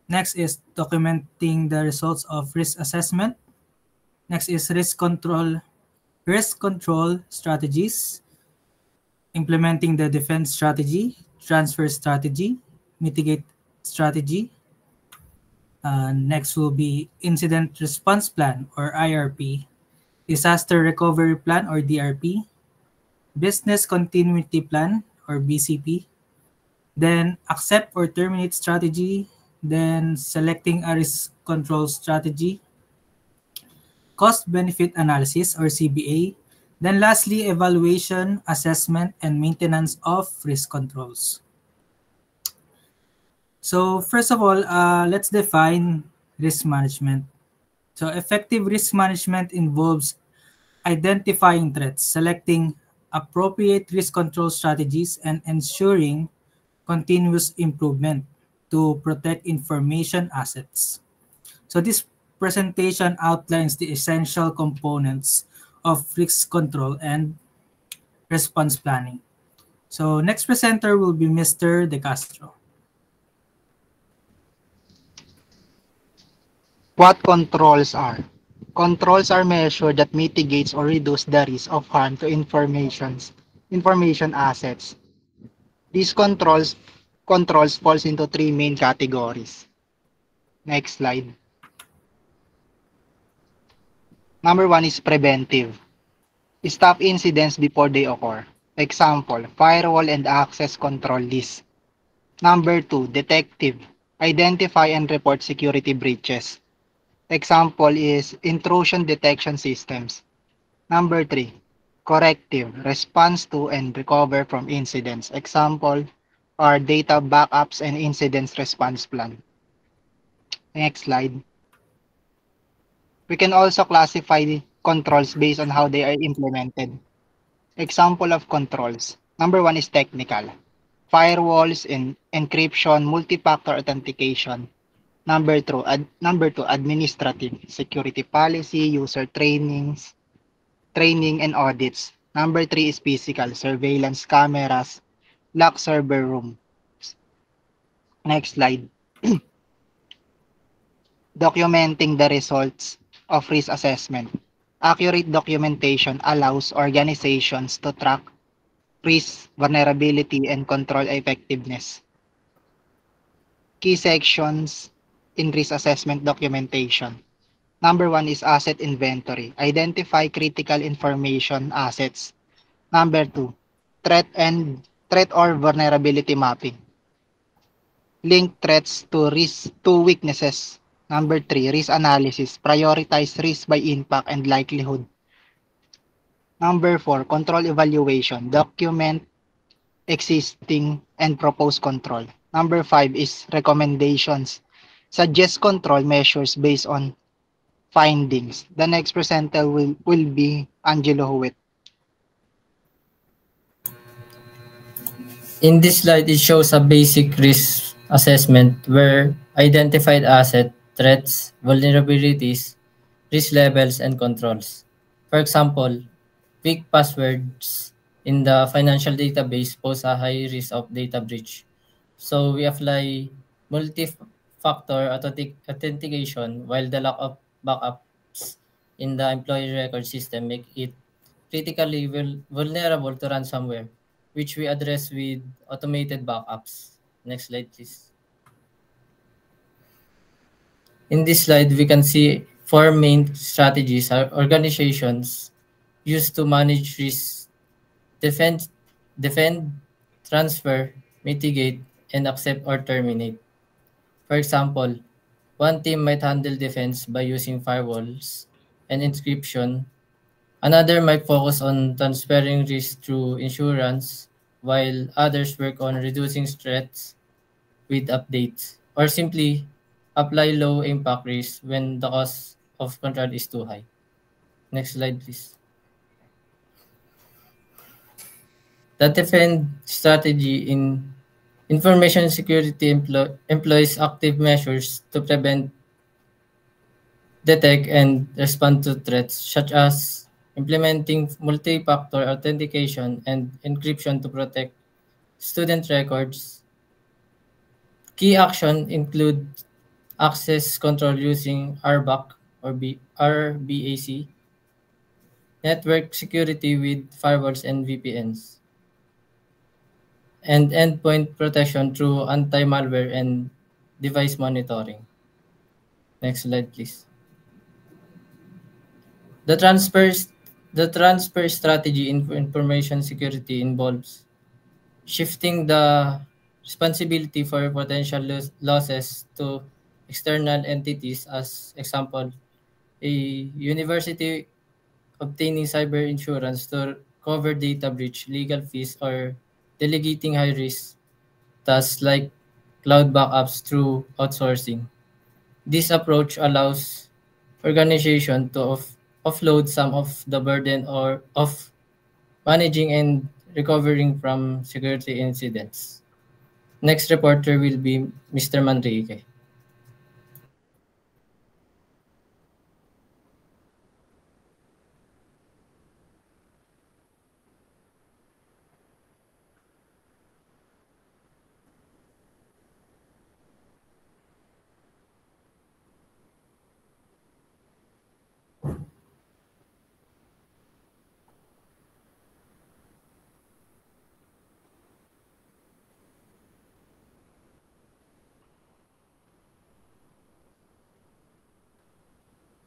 Next is documenting the results of risk assessment. Next is risk control strategies, implementing the defense strategy, transfer strategy, mitigate strategy. Next will be incident response plan or IRP, disaster recovery plan or DRP, business continuity plan or BCP, then accept or terminate strategy, then selecting a risk control strategy, cost benefit analysis or CBA, then lastly, evaluation, assessment, and maintenance of risk controls. So first of all, let's define risk management. So effective risk management involves identifying threats, selecting appropriate risk control strategies, and ensuring continuous improvement to protect information assets. So this presentation outlines the essential components of risk control and response planning. So next presenter will be Mr. De Castro. What controls are? Controls are measures that mitigates or reduce the risk of harm to information assets. These controls falls into three main categories. Next slide. Number one is preventive. Stop incidents before they occur. Example, firewall and access control list. Number two, detective. Identify and report security breaches. Example is intrusion detection systems. Number three, corrective. Response to and recover from incidents. Example are data backups and incidents response plan. Next slide. We can also classify the controls based on how they are implemented. Example of controls. Number one is technical. Firewalls and encryption, multi-factor authentication. Number two, administrative. Security policy, user training and audits. Number three is physical. Surveillance cameras, lock server room. Next slide. Documenting the results of risk assessment. Accurate documentation allows organizations to track risk, vulnerability, and control effectiveness. Key sections in risk assessment documentation. Number one is asset inventory. Identify critical information assets. Number two, threat or vulnerability mapping. Link threats to weaknesses. Number three, risk analysis. Prioritize risk by impact and likelihood. Number four, control evaluation. Document existing and propose control. Number five is recommendations. Suggest control measures based on findings. The next presenter will be Angelo Huet. In this slide, it shows a basic risk assessment where identified asset, threats, vulnerabilities, risk levels, and controls. For example, weak passwords in the financial database pose a high risk of data breach. So we apply multi-factor authentication while the lack of backups in the employee record system make it critically vulnerable to ransomware, which we address with automated backups. Next slide, please. In this slide, we can see four main strategies our organizations use to manage risk: defend, transfer, mitigate, and accept or terminate. For example, one team might handle defense by using firewalls and encryption. Another might focus on transferring risk through insurance, while others work on reducing threats with updates, or simply apply low impact risk when the cost of control is too high. Next slide, please. The defend strategy in information security employs active measures to prevent, detect, and respond to threats, such as implementing multi-factor authentication and encryption to protect student records. Key action include access control using RBAC or RBAC, network security with firewalls and VPNs, and endpoint protection through anti-malware and device monitoring. Next slide, please. The transfer strategy in information security involves shifting the responsibility for potential losses to external entities. As example, a university obtaining cyber insurance to cover data breach, legal fees, or delegating high-risk tasks like cloud backups through outsourcing. This approach allows organization to offload some of the burden or of managing and recovering from security incidents. Next reporter will be Mr. Manrique.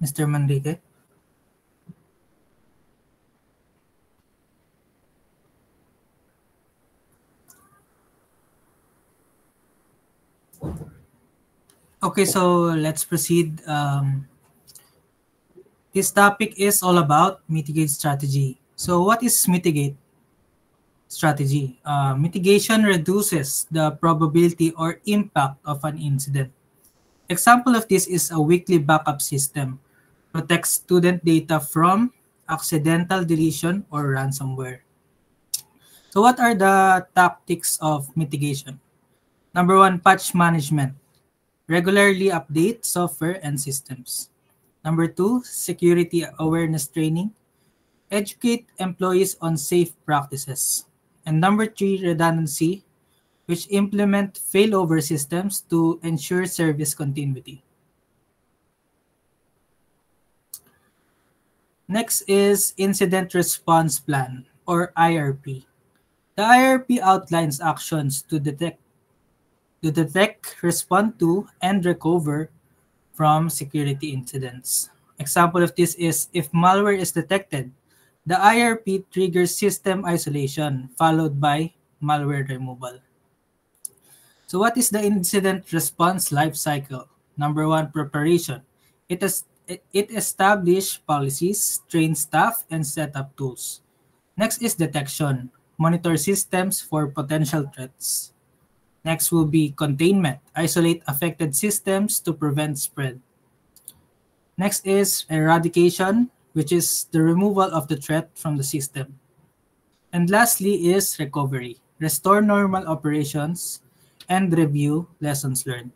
Mr. Manrique? Okay, so let's proceed. This topic is all about mitigate strategy. So what is mitigate strategy? Mitigation reduces the probability or impact of an incident. Example of this is a weekly backup system. Protects student data from accidental deletion or ransomware. So what are the tactics of mitigation? Number one, patch management. Regularly update software and systems. Number two, security awareness training. Educate employees on safe practices. And number three, redundancy, which implement failover systems to ensure service continuity. Next is Incident Response Plan, or IRP. The IRP outlines actions to detect, respond to, and recover from security incidents. Example of this is if malware is detected, the IRP triggers system isolation followed by malware removal. So what is the incident response lifecycle? Number one, preparation. It establishes policies, trains staff, and set up tools. Next is detection. Monitor systems for potential threats. Next will be containment. Isolate affected systems to prevent spread. Next is eradication, which is the removal of the threat from the system. And lastly is recovery. Restore normal operations and review lessons learned.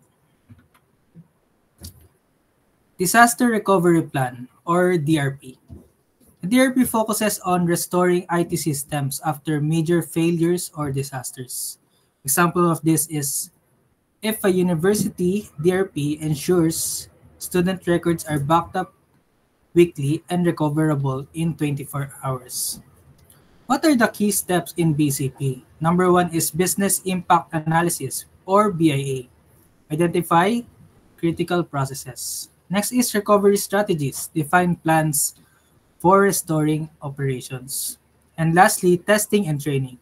Disaster Recovery Plan, or DRP. The DRP focuses on restoring IT systems after major failures or disasters. Example of this is if a university DRP ensures student records are backed up weekly and recoverable in 24 hours. What are the key steps in BCP? Number one is Business Impact Analysis, or BIA. Identify critical processes. Next is recovery strategies. Define plans for restoring operations. And lastly, testing and training.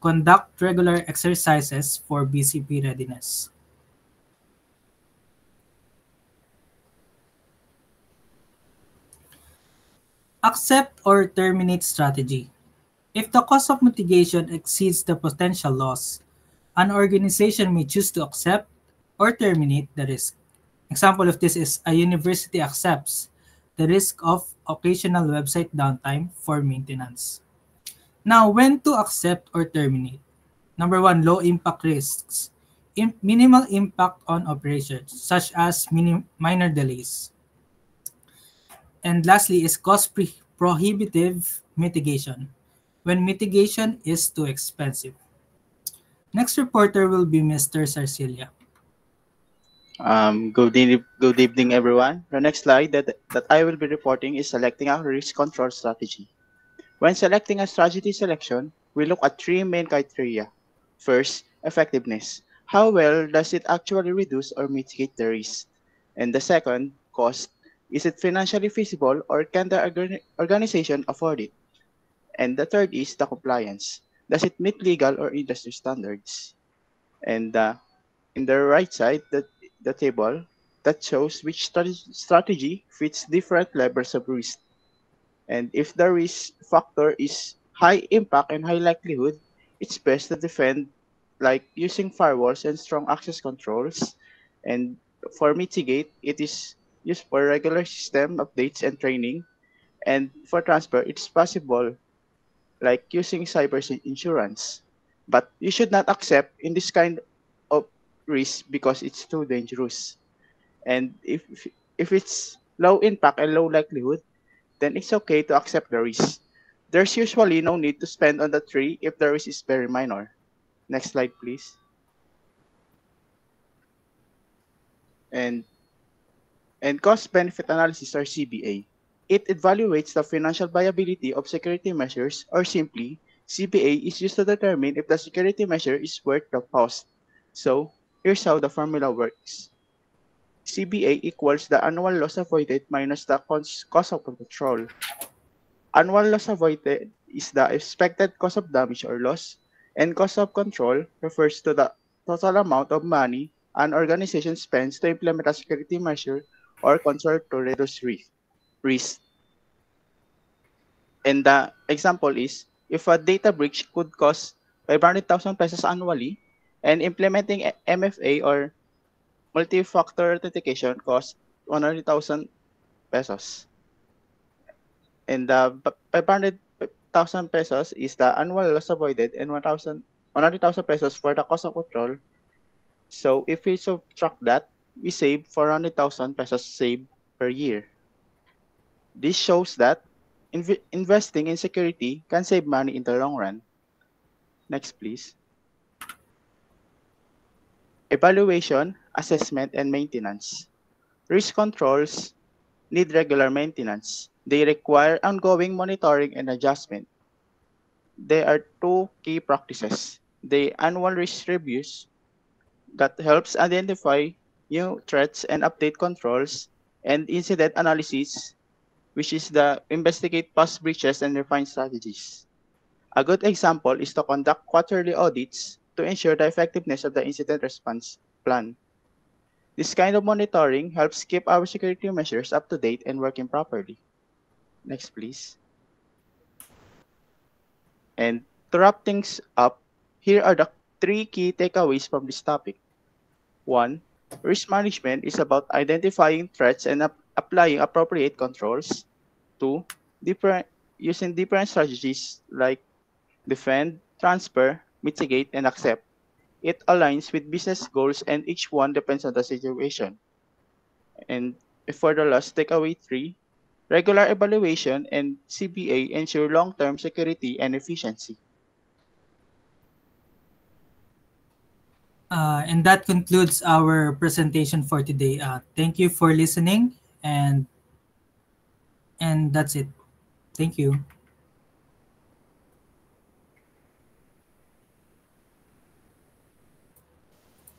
Conduct regular exercises for BCP readiness. Accept or terminate strategy. If the cost of mitigation exceeds the potential loss, an organization may choose to accept or terminate the risk. Example of this is a university accepts the risk of occasional website downtime for maintenance. Now, when to accept or terminate? Number one, low impact risks. Minimal impact on operations, such as minor delays. And lastly is prohibitive mitigation, when mitigation is too expensive. Next reporter will be Mr. Sarcilia. Good evening, everyone. The next slide that I will be reporting is selecting a risk control strategy. When selecting a strategy selection, we look at three main criteria. First, effectiveness. How well does it actually reduce or mitigate the risk? And the second, cost. Is it financially feasible or can the organization afford it? And the third is the compliance. Does it meet legal or industry standards? And in the right side, the table that shows which strategy fits different levels of risk. And if the risk factor is high impact and high likelihood, it's best to defend like using firewalls and strong access controls. And for mitigate, it is used for regular system updates and training. And for transfer, it's possible like using cyber insurance. But you should not accept in this kind of risk because it's too dangerous. And if it's low impact and low likelihood, then it's okay to accept the risk. There's usually no need to spend on the tree if the risk is very minor. Next slide, please. And cost-benefit analysis, or CBA. It evaluates the financial viability of security measures, or simply, CBA is used to determine if the security measure is worth the cost. So, here's how the formula works. CBA equals the annual loss avoided minus the cost of control. Annual loss avoided is the expected cost of damage or loss, and cost of control refers to the total amount of money an organization spends to implement a security measure or control to reduce risk. And the example is, if a data breach could cost 500,000 pesos annually, and implementing MFA or multi-factor authentication costs 100,000 pesos. And the 500,000 pesos is the annual loss avoided, and 100,000 pesos for the cost of control. So if we subtract that, we save 400,000 pesos saved per year. This shows that investing in security can save money in the long run. Next, please. Evaluation, assessment, and maintenance. Risk controls need regular maintenance. They require ongoing monitoring and adjustment. There are two key practices. The annual risk reviews that helps identify new threats and update controls, and incident analysis, which is the investigate past breaches and refine strategies. A good example is to conduct quarterly audits to ensure the effectiveness of the incident response plan. This kind of monitoring helps keep our security measures up to date and working properly. Next, please. And to wrap things up, here are the three key takeaways from this topic. 1. Risk management is about identifying threats and applying appropriate controls. 2. Using different strategies like defend, transfer, mitigate, and accept. It aligns with business goals and each one depends on the situation. And for the last takeaway 3, regular evaluation and CBA ensure long-term security and efficiency. And that concludes our presentation for today. Thank you for listening, and that's it. Thank you.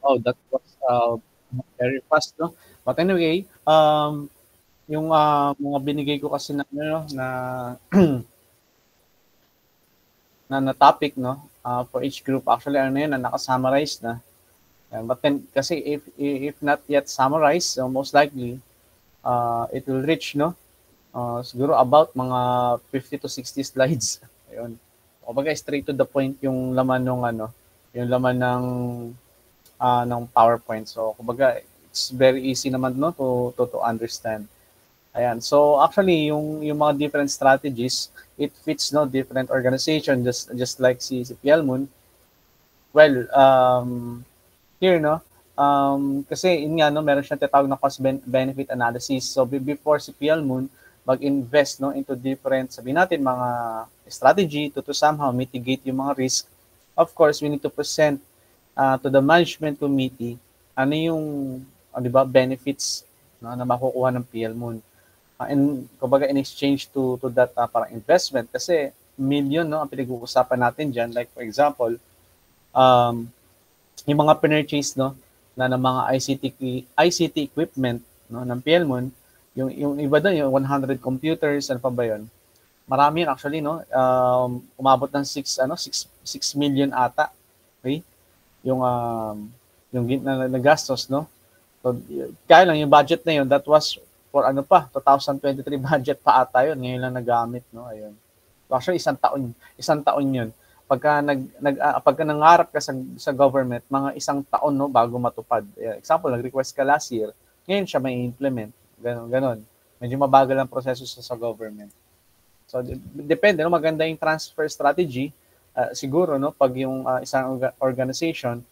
Oh, that was very fast, no? But anyway, yung mga binigay ko kasi na ano, na topic, no, for each group, actually ano yun, naka-summarize na. But then kasi if not yet summarized, so most likely it will reach, no, siguro about mga 50 to 60 slides. Ayun. kumbaga straight to the point yung laman ng yung laman ng PowerPoint. So kumbaga it's very easy naman no to understand. Ayan. So actually yung mga different strategies, it fits no different organization just like si Pialmon. Well, here no kasi yun nga no meron siyang tinatawag na cost benefit analysis. So before si Pialmon mag-invest no into different sabihin natin mga strategy to somehow mitigate yung mga risk. Of course, we need to present to the management committee ano yung di ba benefits no, na makukuha ng Pialmon. And kumbaga in exchange to that parang investment kasi million no ang pinag-uusapan natin diyan, like for example yung mga purchase no na ng mga ICT equipment no ng Pialmon, yung iba doon yung 100 computers and pa ba yun, marami yun actually no, umabot ng 6 million ata, okay, yung nagastos no. So kaya lang yung budget na yun, that was for 2023 budget pa ata yun, ngayon lang nagamit no. Ayun, so actually isang taon yun. Pagka nangarap ka sa government, mga isang taon no bago matupad. Example, nag-request ka last year, ngayon siya may implement. Ganon. Medyo mabagal ang proseso sa government. So depende no, maganda yung transfer strategy. Siguro no pag yung isang organization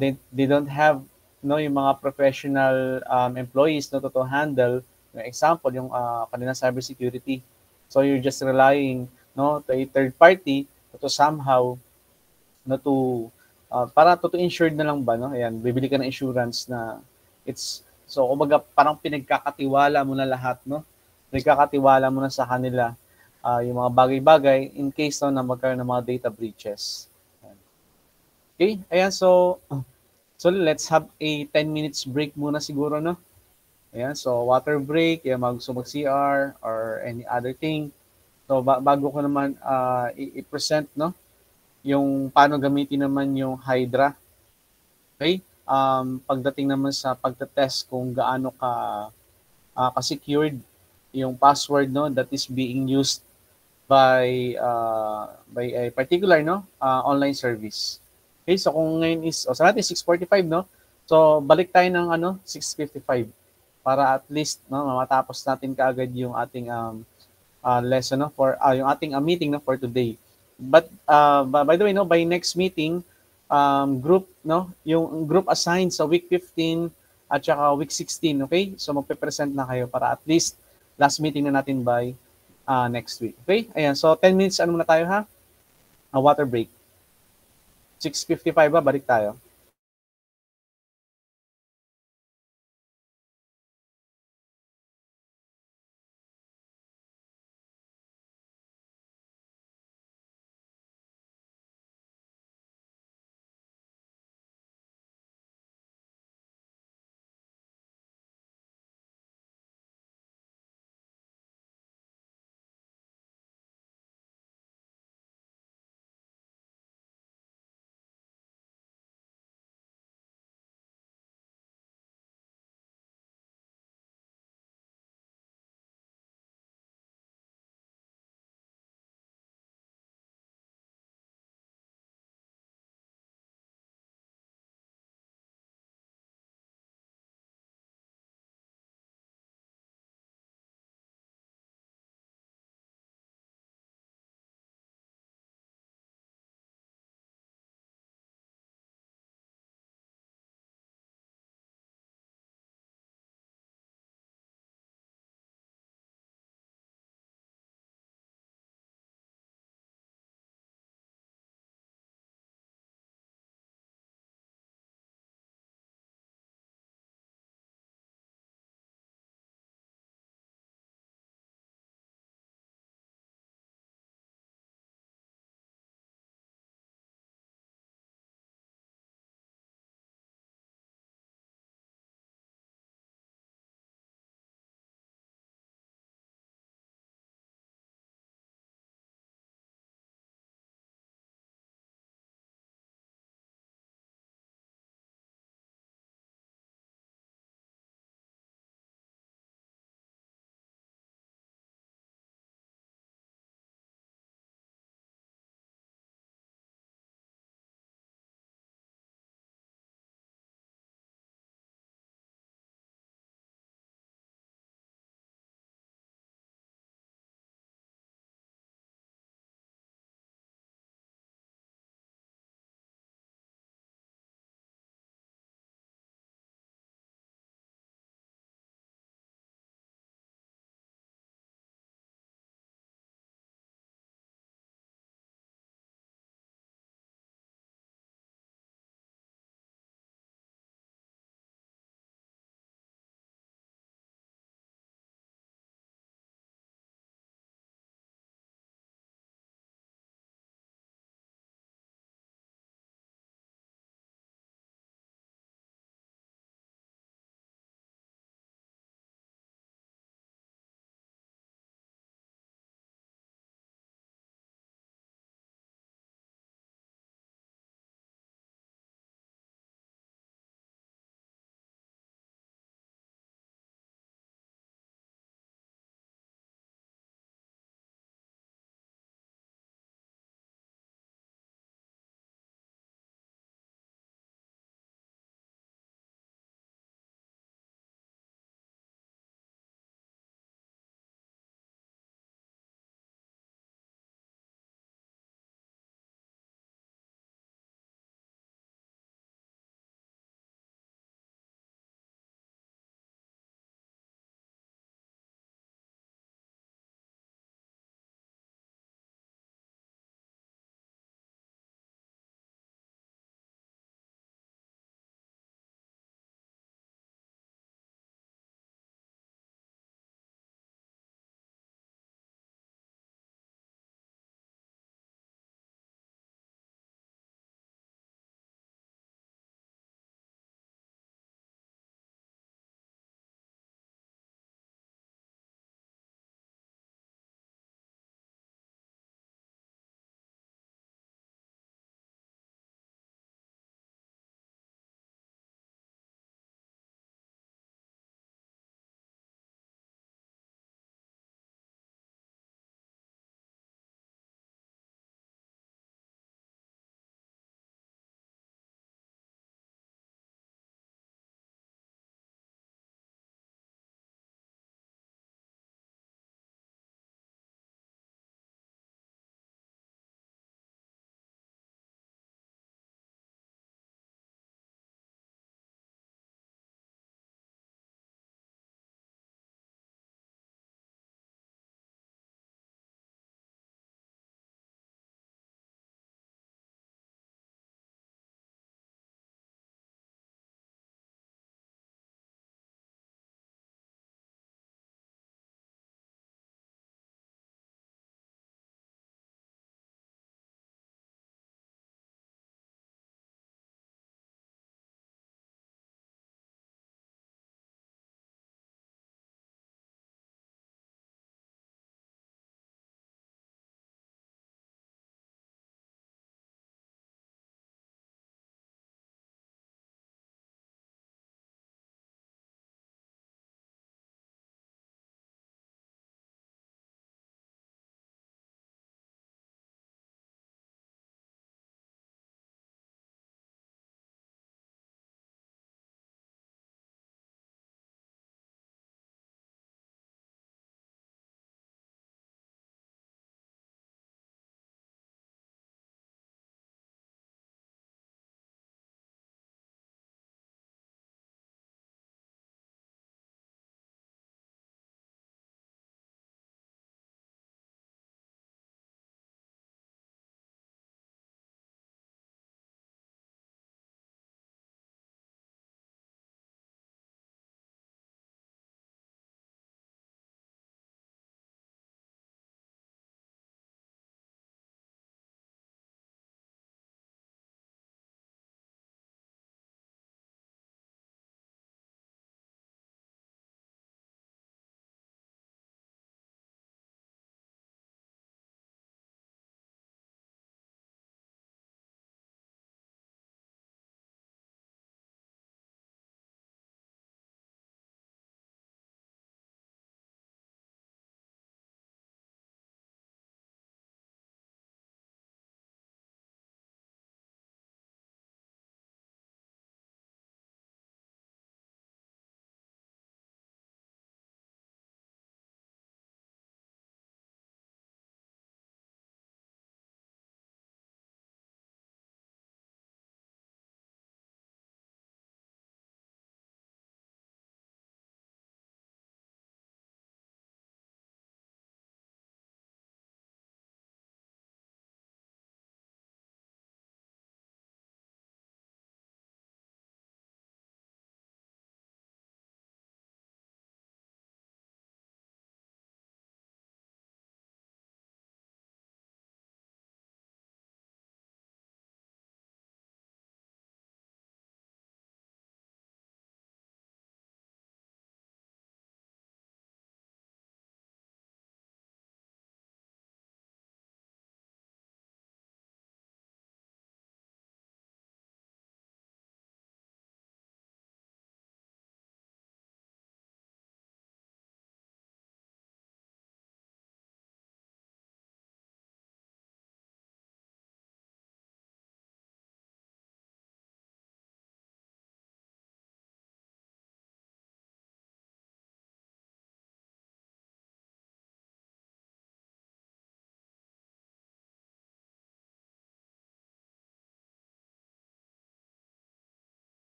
they don't have no yung mga professional employees no to handle, example yung kanilang cybersecurity. So you're just relying no to a third party to somehow no to para to insured na lang ba no. Ayan, bibili ka ng insurance na it's so kumbaga parang pinagkakatiwala mo na lahat no. Pinagkakatiwala mo na sa kanila yung mga bagay-bagay in case no, na magkaroon ng mga data breaches. Okay, ayan, so let's have a 10 minutes break muna siguro no. Ayan, so water break, mag-CR or any other thing. So bago ko naman i-present no yung paano gamitin naman yung Hydra. Okay? Pagdating naman sa pagte-test kung gaano ka-secured yung password no that is being used by a particular no online service. Okay, so kung ngayon is sa natin 6:45 no. So balik tayo ng 6:55 para at least no matapos natin kaagad yung ating lesson no for yung ating meeting no for today. But by the way no, by next meeting group no, yung group assigned sa week 15 at saka week 16, okay? So magpe-present na kayo para at least last meeting na natin by next week. Okay? Ayan, so 10 minutes muna tayo ha. Water break. 6:55 ba, balik tayo.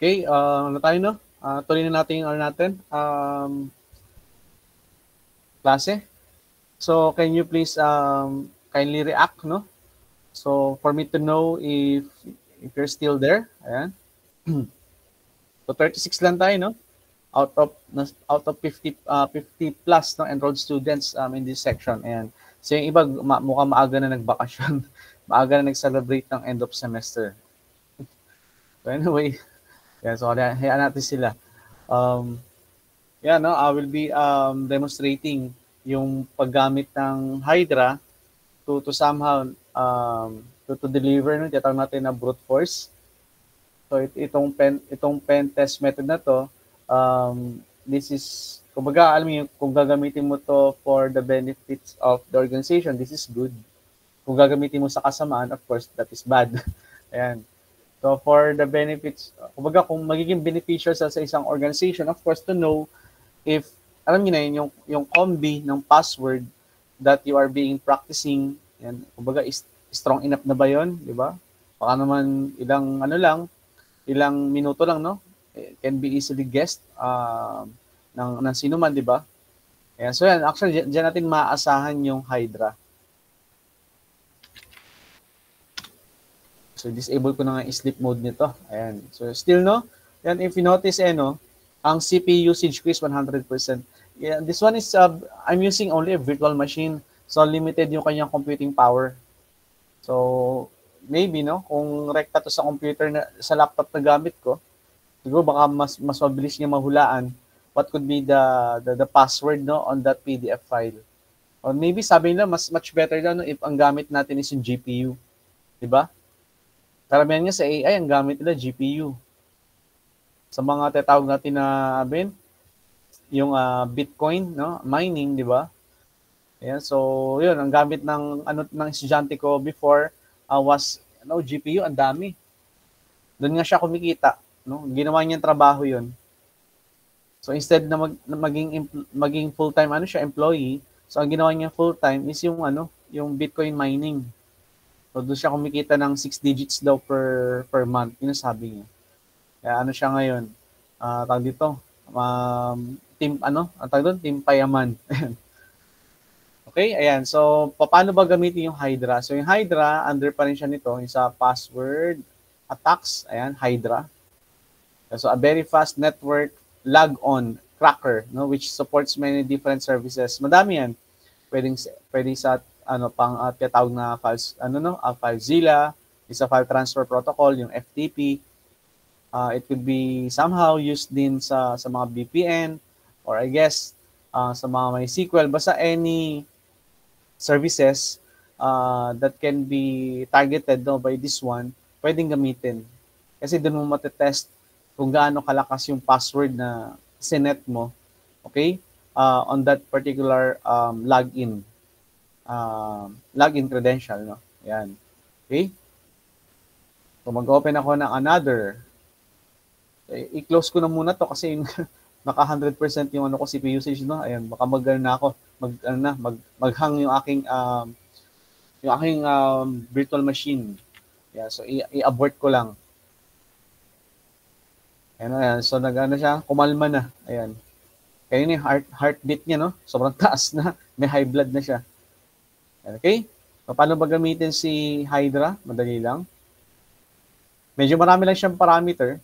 Okay, ano tayo, no? Tuloy na natin yung natin. Klase. So, can you please kindly react, no? So, for me to know if you're still there. Ayan. So, 36 lang tayo, no? Out of 50 plus no enrolled students in this section. Ayan. So, yung iba mukhang maaga na nagbakasyon. Maaga na nag-celebrate ng end of semester. So, anyway, yeah, so hayaan natin sila. Yeah, no, I will be demonstrating yung paggamit ng Hydra to somehow to deliver no, tinatawag natin na brute force. So itong pen test method na to, this is kumbaga alam mo kung gagamitin mo to for the benefits of the organization, this is good. Kung gagamitin mo sa kasamaan, of course, that is bad. Ayan. So for the benefits, kumbaga kung magiging beneficial sa isang organization, of course, to know if, alam niyo na yun, yung combi ng password that you are being practicing, yan, kumbaga is strong enough na ba yun, di ba? Baka naman ilang minuto lang, no? It can be easily guessed ng sino man, di ba? Ayan, so yan, actually, dyan natin maaasahan yung Hydra. So, disable ko na nga yung sleep mode nito. Ayan. So, still, no? Yan, if you notice, no? Ang CPU usage ko is 100%. Yeah, this one is, I'm using only a virtual machine. So, limited yung kanyang computing power. So, maybe, no? Kung rekta to sa computer, sa laptop na gamit ko, siguro baka mas mabilis niya mahulaan what could be the password, no? On that PDF file. Or maybe, sabi nila, much better daw, no? If ang gamit natin is yung GPU. Diba? Karamihan nga sa AI, ang gamit nila GPU. Sa mga tatawag natin na yung Bitcoin, no, mining, di ba? Ayan, so yun, ang gamit ng estudyante ko before was GPU, ang dami. Doon nga siya kumikita, no? Ginawa niyang trabaho yun. So instead na maging full-time employee, so ang ginawa niya full-time is yung Bitcoin mining. So, doon siya kumikita ng 6 digits daw per month. Yun ang sabi niya. Kaya siya ngayon? Tawag dito, Team Payaman. Okay, ayan. So, paano ba gamitin yung Hydra? So, yung Hydra, under pa rin siya nito, yung sa password attacks. Ayan, Hydra. So, a very fast network log-on cracker, no, which supports many different services. Madami yan. Pwedeng sa tinatawag na files, FileZilla, is a file transfer protocol, yung FTP. It could be somehow used din sa mga VPN, or I guess sa mga MySQL, basta any services that can be targeted by this one, pwedeng gamitin. Kasi doon mo matetest kung gaano kalakas yung password na sinet mo, okay, on that particular login credential, no? Yan. Okay? So, mag-open ako ng another. I-close ko na muna to kasi naka 100% yung CPU usage, no? Ayan, baka mag-hang yung aking virtual machine. Yeah, so i-abort ko lang. Ayan, so siya, kumalma na. Ayan. Kaya yun yung heartbeat niya, no? Sobrang taas na. May high blood na siya. Okay? So, paano ba gamitin si Hydra? Madali lang. Medyo marami lang siyang parameter.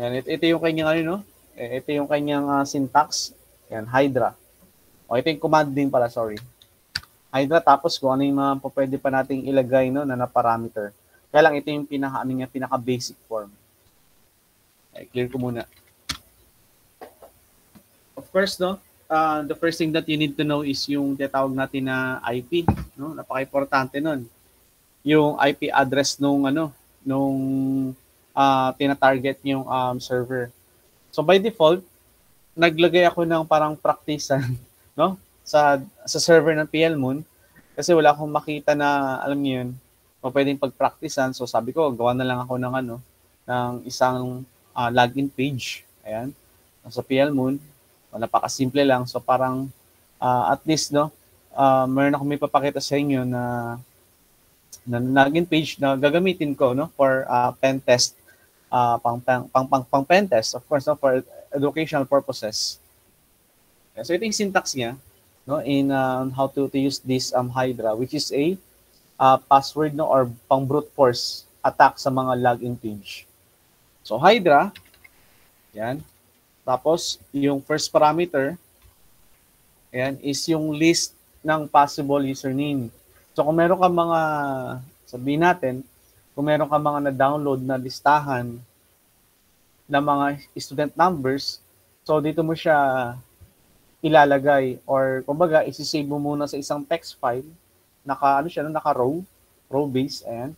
Yan, ito yung kanyang ito yung kanyang syntax. Yan, Hydra. O, ito yung command din pala, sorry. Hydra, tapos kung ano yung mga pwede pa nating ilagay, no, na parameter. Kaya lang, ito yung pinaka-basic form. Okay, clear ko muna. Of course, no, the first thing that you need to know is yung tinatawag natin na IP, no? Napaka-importante nun. Yung IP address nung tina-target yung server. So by default, naglagay ako ng parang practicean, no? Sa server ng PLMoon kasi wala akong makita na alam niyo yun, pwedeng pag-practicean. So sabi ko, gawa na lang ako ng isang login page. Ayan. Sa PLMoon. Napaka-simple lang. So parang at least, no, meron ako may papakita sa inyo na na login page na gagamitin ko, no, for pen test, pang pen test, of course, no, for educational purposes. So ito yung syntax niya, no, in how to use this Hydra, which is a password, no, or pang brute force attack sa mga login page. So Hydra, yan. Tapos yung first parameter, yan, is yung list ng possible username. So kung meron ka mga, sabihin natin, kung meron ka mga na-download na listahan ng mga student numbers, so dito mo siya ilalagay, or kumbaga isi-save mo muna sa isang text file, naka row base, ayan.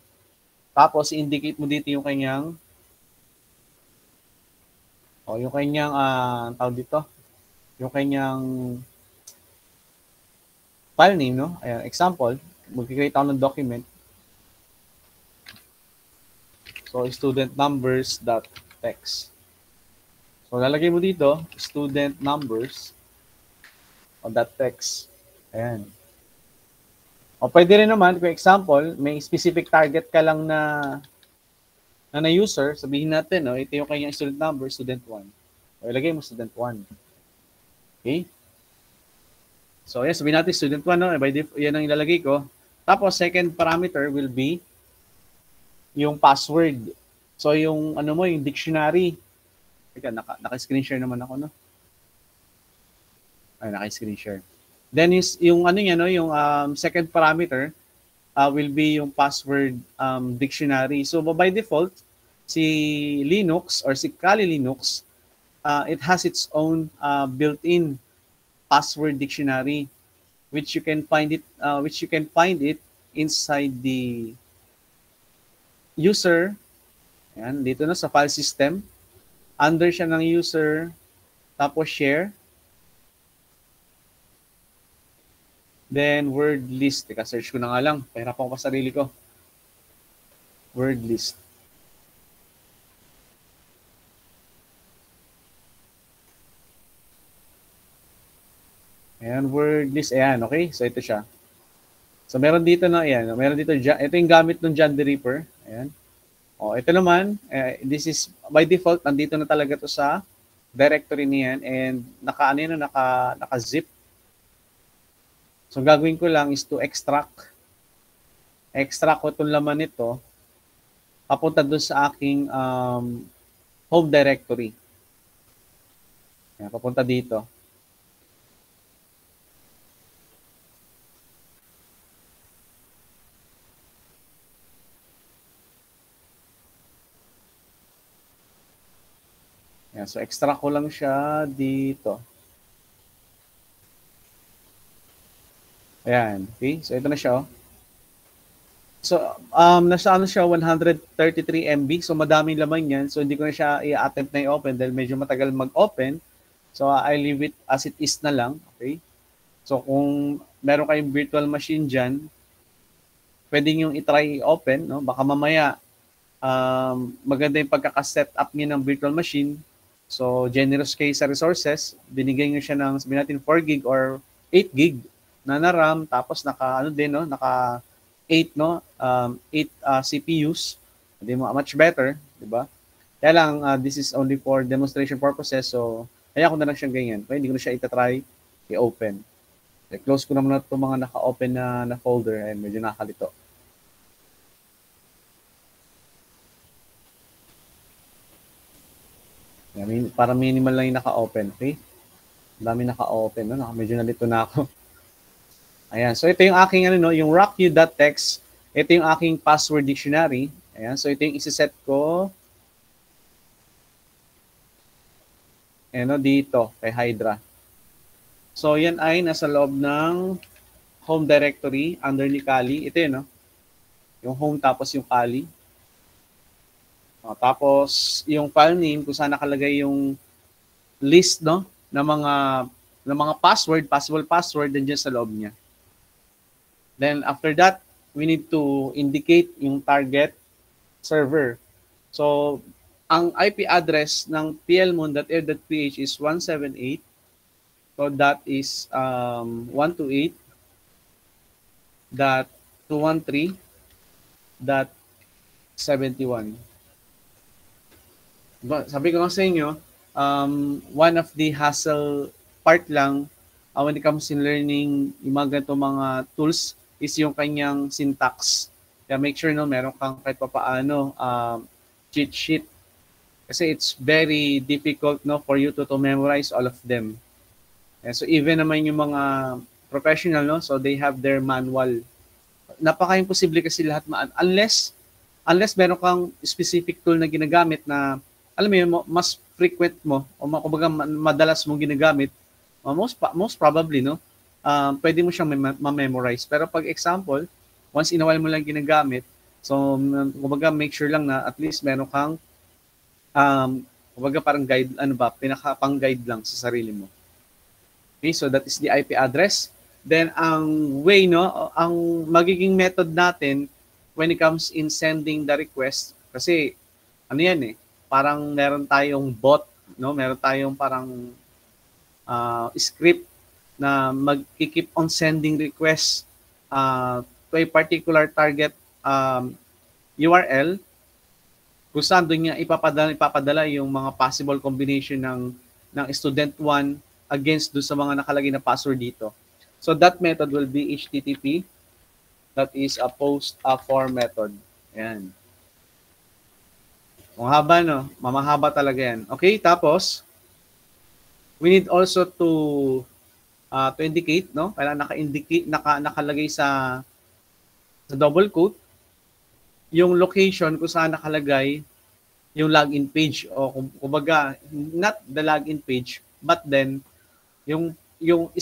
Tapos i-indicate mo dito yung kanyang tawag dito, yung kanyang file name, no? Ayan, example, mag-create ako ng document. So student numbers.text. So lalagay mo dito student numbers on that text. Ayan. O pwede rin naman, for example, may specific target ka lang na user, sabihin natin, no, ito yung kanyang student number, student 1. O ilagay mo student 1. Okay? So yan, sabihin natin student 1, no, yan ang ilalagay ko. Tapos second parameter will be yung password. So yung yung dictionary. Teka, naka-screen share naman ako, no? Ay, naka-screen share. Then yung yung second parameter will be yung password dictionary. So by default, si Linux or si Kali Linux, it has its own built-in password dictionary, which you can find it inside the user. Ayan, dito na sa file system. Under siya ng user, tapos share. Then word list. Teka, search ko na nga lang. Pahirapan ko pa sarili ko. Word list. Ayan, word list. Ayan, okay. So ito siya. So meron dito na, ayan. Meron dito, ito yung gamit ng John the Ripper. Ayan. O, ito naman, this is, by default, nandito na talaga to sa directory niyan, and naka-zip. So gagawin ko lang is to extract ko itong laman nito papunta doon sa aking home directory. Ayan, papunta dito. Ayan, so extract ko lang siya dito. Ayan, okay? So ito na siya, oh. So nasa siya 133 MB. So madaming laman 'yan. So hindi ko na siya i-attempt na i-open dahil medyo matagal mag-open. So I leave it as it is na lang, okay? So kung meron kayong virtual machine diyan, pwedeng yung i-try i-open, no? Baka mamaya maganda yung pagkaka-set up niyo ng virtual machine. So generous kayo sa resources, binigay niyo siya ng sabihin natin 4 gig or 8 gig na RAM, tapos naka 8 CPUs. Hindi mo much better, di ba? Kaya lang this is only for demonstration purposes, so kaya ko na lang siyang ganyan. Kaya hindi ko na siya i-try i-open. Okay, close ko na muna itong mga naka-open na folder, and medyo nakakalito. Para minimal lang yung naka-open, okay? Dami naka-open, no? Medyo nalito na ako. Ayan, so ito yung aking yung rocku.txt. Ito yung aking password dictionary. Ayan, so ito yung isi-set ko. Dito kay Hydra. So yan ay nasa loob ng home directory under ni Kali. Ito yun, no? Yung home tapos yung Kali. Tapos yung file name kung saan nakalagay yung list, no, ng mga possible password nandiyan sa loob niya. Then after that, we need to indicate yung target server. So ang IP address ng plmoon.air.ph is 178. So that is 128.213.168. Sabi ko nga sa inyo, one of the hassle part lang when it comes in learning yung mga ganito mga tools is yung kanyang syntax. Kaya make sure no, meron kang kahit papaano cheat sheet. Kasi it's very difficult no for you to memorize all of them. And so even naman yung mga professional no, so they have their manual. Napaka-imposible kasi lahat unless meron kang specific tool na ginagamit na alam mo yun, mas frequent mo o kumbaga madalas mong ginagamit, most probably no, pwede mo siyang ma-memorize. Pero pag example, once in a while mo lang ginagamit, so kumbaga make sure lang na at least meron kang kumbaga parang guide, pinaka-pang-guide lang sa sarili mo. Okay, so that is the IP address. Then ang way no, ang magiging method natin when it comes in sending the request, kasi ano yan parang meron tayong bot, no? Meron tayong parang script na mag-keep on sending requests to a particular target URL kung saan doon niya ipapadala yung mga possible combination ng student 1 against doon sa mga nakalagay na password dito. So that method will be HTTP. That is a post form method. Ayan. Mahaba, no? Mamahaba talaga yan. Okay, tapos, we need also to indicate, no? Kailangan naka-indicate, nakalagay sa double quote, yung location kung saan nakalagay yung login page o kumbaga, not the login page, but then, yung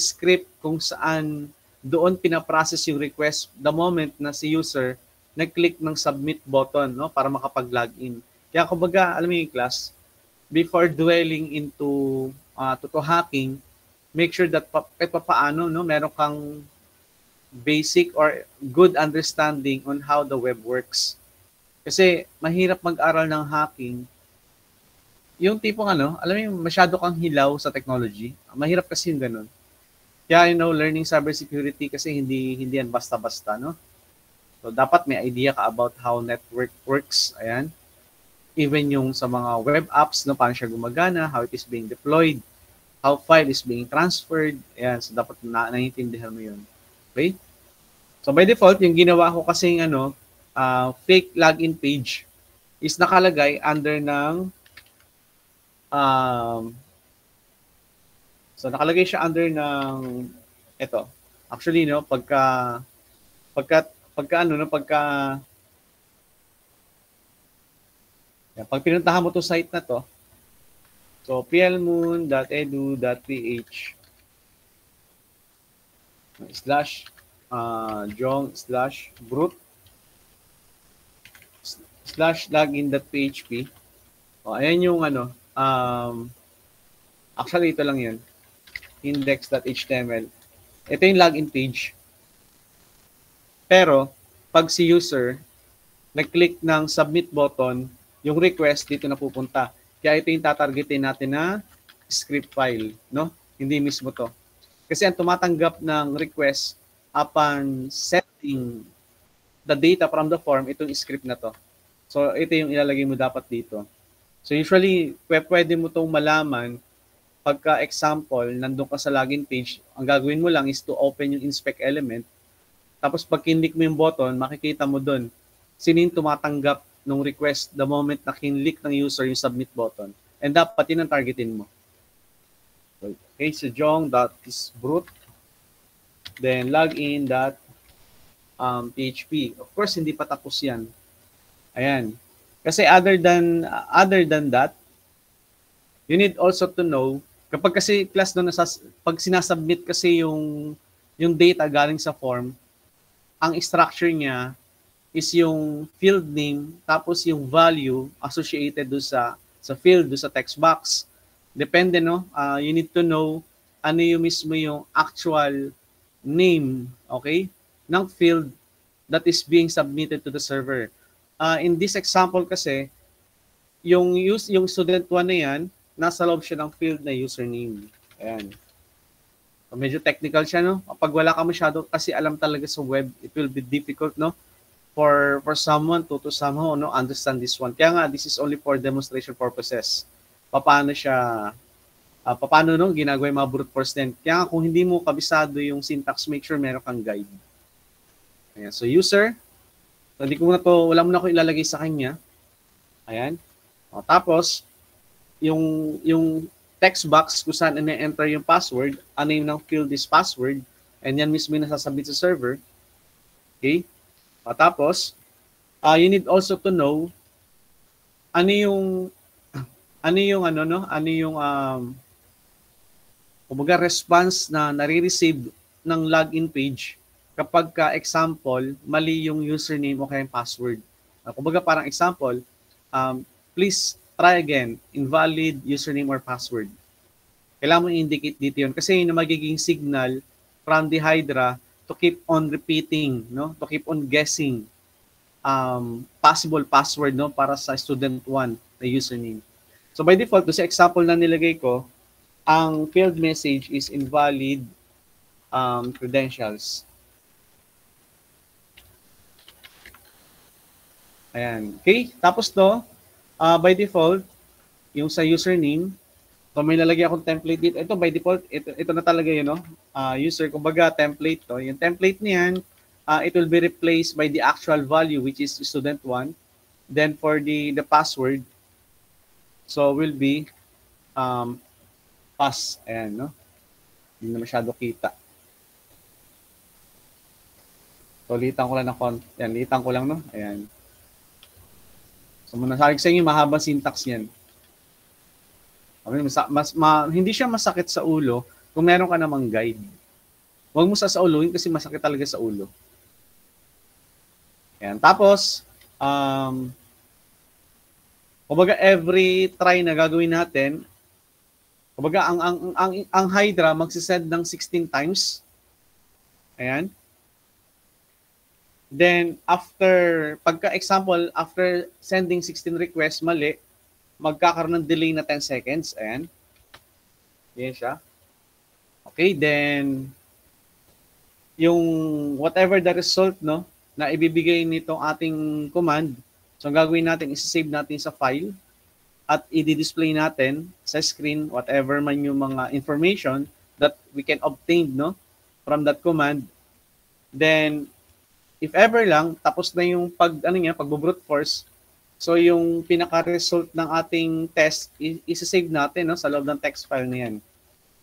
script kung saan doon pinaprocess yung request the moment na si user nag-click ng submit button no para makapag-login. Kaya kumbaga, alam mo yung class, before dwelling into to hacking, make sure that kahit paano no meron kang basic or good understanding on how the web works. Kasi mahirap mag-aral ng hacking yung tipong alam mo yung masyado kang hilaw sa technology. Mahirap kasi yung ganun. Kaya learning cybersecurity kasi hindi yan basta-basta, no? So dapat may idea ka about how network works. Ayan. Even yung sa mga web apps, no, paano siya gumagana, how it is being deployed, how file is being transferred. Ayan, so dapat naiintindihan mo yun. Okay? So by default, yung ginawa ko kasing fake login page is nakalagay under ng so nakalagay siya under ng ito. Actually no, pagka pag pinuntahan mo to site na to, so plmoon.edu.ph /jong/brute/login.php. O, ayan yung actually ito lang yun. Index.html. Ito yung login page. Pero, pag si user nag-click ng submit button, yung request dito na pupunta. Kaya ito yung tatargetin natin na script file, no? Hindi mismo to. Kasi ang tumatanggap ng request upon setting the data from the form, itong script na to. So, ito yung ilalagay mo dapat dito. So, usually, pwede mo itong malaman pagka example, nandun ka sa login page, ang gagawin mo lang is to open yung inspect element. Tapos, pag kinlik mo yung button, makikita mo dun sino yung tumatanggap ng request the moment na kinlik ng user yung submit button. And dapat yun ang targetin mo. Okay, so jong.isbrute then login.php. Of course, hindi pa tapos yan. Ayan. Kasi other than that, you need also to know, kapag kasi class doon, pag sinasubmit kasi yung data galing sa form, ang structure niya is yung field name, tapos yung value associated do sa field, do sa text box. Depende, no? You need to know ano yung mismo yung actual name, okay, ng field that is being submitted to the server. In this example kasi, yung student 1 na yan, nasa loob siya ng field na username. Ayan. So, medyo technical siya, no? Pag wala ka masyado kasi alam talaga sa web, it will be difficult, no? for someone to somehow no understand this one. Kaya nga this is only for demonstration purposes. Paano siya paano no ginagawa yung mga brute force din. Kaya nga, kung hindi mo kabisado yung syntax, make sure meron kang guide. Ayan. So user, so, hindi ko muna to, wala muna ako ilalagay sa kanya. Ayan. Tapos yung text box kung saan ina-enter yung password, ano yung ng field is password, and yan mismo yung nasasabit sa server. Okay? Tapos, you need also to know ano yung kumbaga response na nare-receive ng login page kapag ka example mali yung username o kaya yung password. Kumbaga parang example, please try again, invalid username or password. Kailangan mo i-indicate dito yun kasi yun na magiging signal from the Hydra to keep on repeating, no? To keep on guessing possible password, no, para sa student 1 na username. So by default, sa example na nilagay ko, ang field message is invalid credentials. Ayan. Okay, tapos to, by default, yung sa username, so may lalagay akong template dito. Ito by default, ito na talaga yun, no? User, kumbaga template to. Yung template niyan, it will be replaced by the actual value which is student 1. Then for the password, so will be pass. Ayan, no? Hindi na masyado kita. So litan ko lang ng content. Ayan, litan ko lang, no? Ayan. So muna sabi sa inyo, mahabang syntax yan. Hindi siya masakit sa ulo kung meron ka namang guide. Huwag mo sasauluhin kasi masakit talaga sa ulo. Ayan. Tapos, kumbaga every try na gagawin natin, kumbaga ang Hydra magsisend ng 16 times. Ayan. Then, pagka example, after sending 16 requests, mali, magkakaroon ng delay na 10 seconds. Ayan. Yan siya. Okay, then, yung whatever the result, no, na ibibigay nitong ating command, so ang gagawin natin, is-save natin sa file, at i-display natin sa screen, whatever man yung mga information that we can obtain, no, from that command. Then, if ever lang, tapos na yung pag-brute force, so yung pinaka-result ng ating test, isa-save natin, no, sa loob ng text file na yan.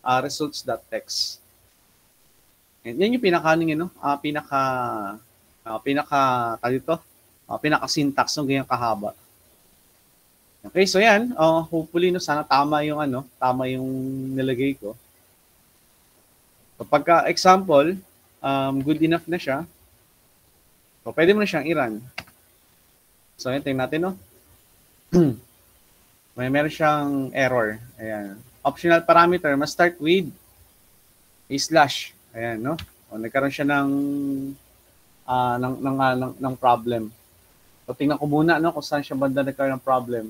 Results.txt. And yan yung pinaka-syntax ng ganyang kahaba. Okay, so yan, hopefully no, sana tama yung nilagay ko. So pagka example, good enough na siya. So pwede mo na siyang i-run. So yan, tingnan natin, no. Meron siyang error. Ayan. Optional parameter must start with a slash. Ayan, no. O, nagkaroon siya ng problem. So tingnan ko muna, no, kung saan siya banda nagkaroon ng problem.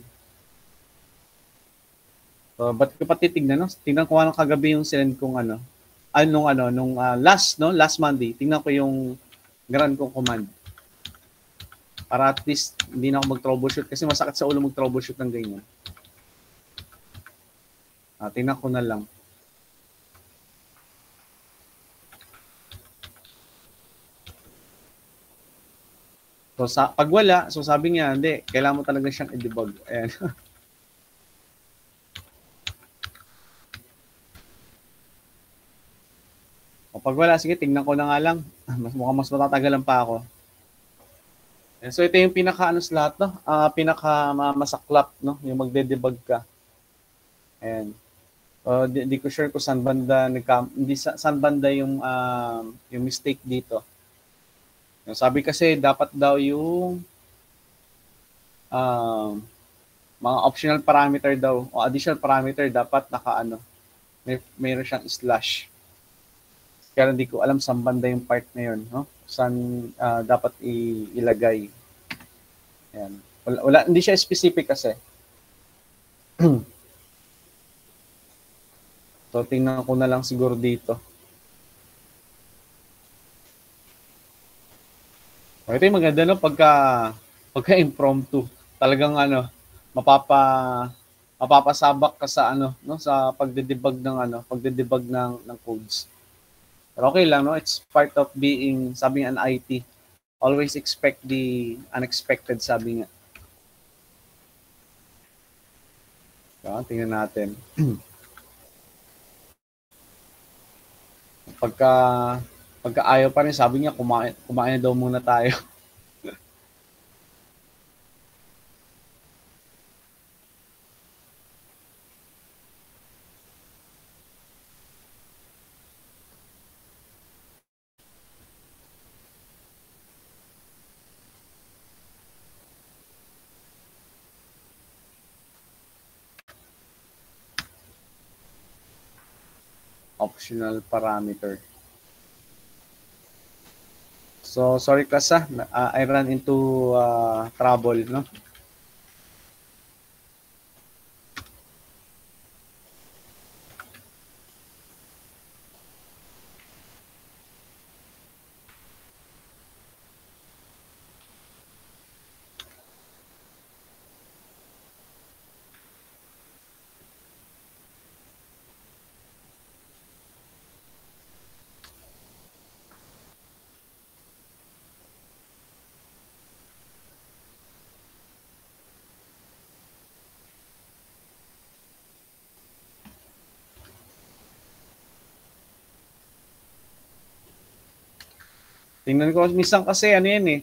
So ba't ko pa titignan, no? Tingnan ko anong kagabi yung sinend kong last Monday. Tingnan ko yung garan kong command. Para at least hindi na ako mag-troubleshoot kasi masakit sa ulo mag-troubleshoot ng ganyan. Tingnan ko na lang. So pag wala, so sabi niya, hindi, kailangan mo talaga siyang i-debug. Ayan. O pag wala, sige, tingnan ko na nga lang. Mukhang mas matatagalan pa ako. And so ito yung sa lahat, no? Pinaka-masaklap, no? Yung magde-debug ka. Ayan. Di ko sure kung saan banda saan banda yung mistake dito. Sabi kasi dapat daw yung mga optional parameter daw o additional parameter dapat mayroon siyang slash. Kaya hindi ko alam saan banda yung part na yun, no? Saan dapat ilagay. Ayan. Wala, hindi siya specific kasi. So, tingnan ko na lang siguro dito. So, Ito yung maganda, no? Pagka impromptu. Talagang mapapasabak ka sa no, sa pagde-debug ng codes. Pero okay lang, no? It's part of being, sabi nga, an IT. Always expect the unexpected, sabi nga. So, tingnan natin. Pagka ayaw pa rin, sabi niya, kumain na daw muna tayo. Optional parameter. So, sorry class, I ran into trouble, no? Tingnan ko, minsan kasi yan eh.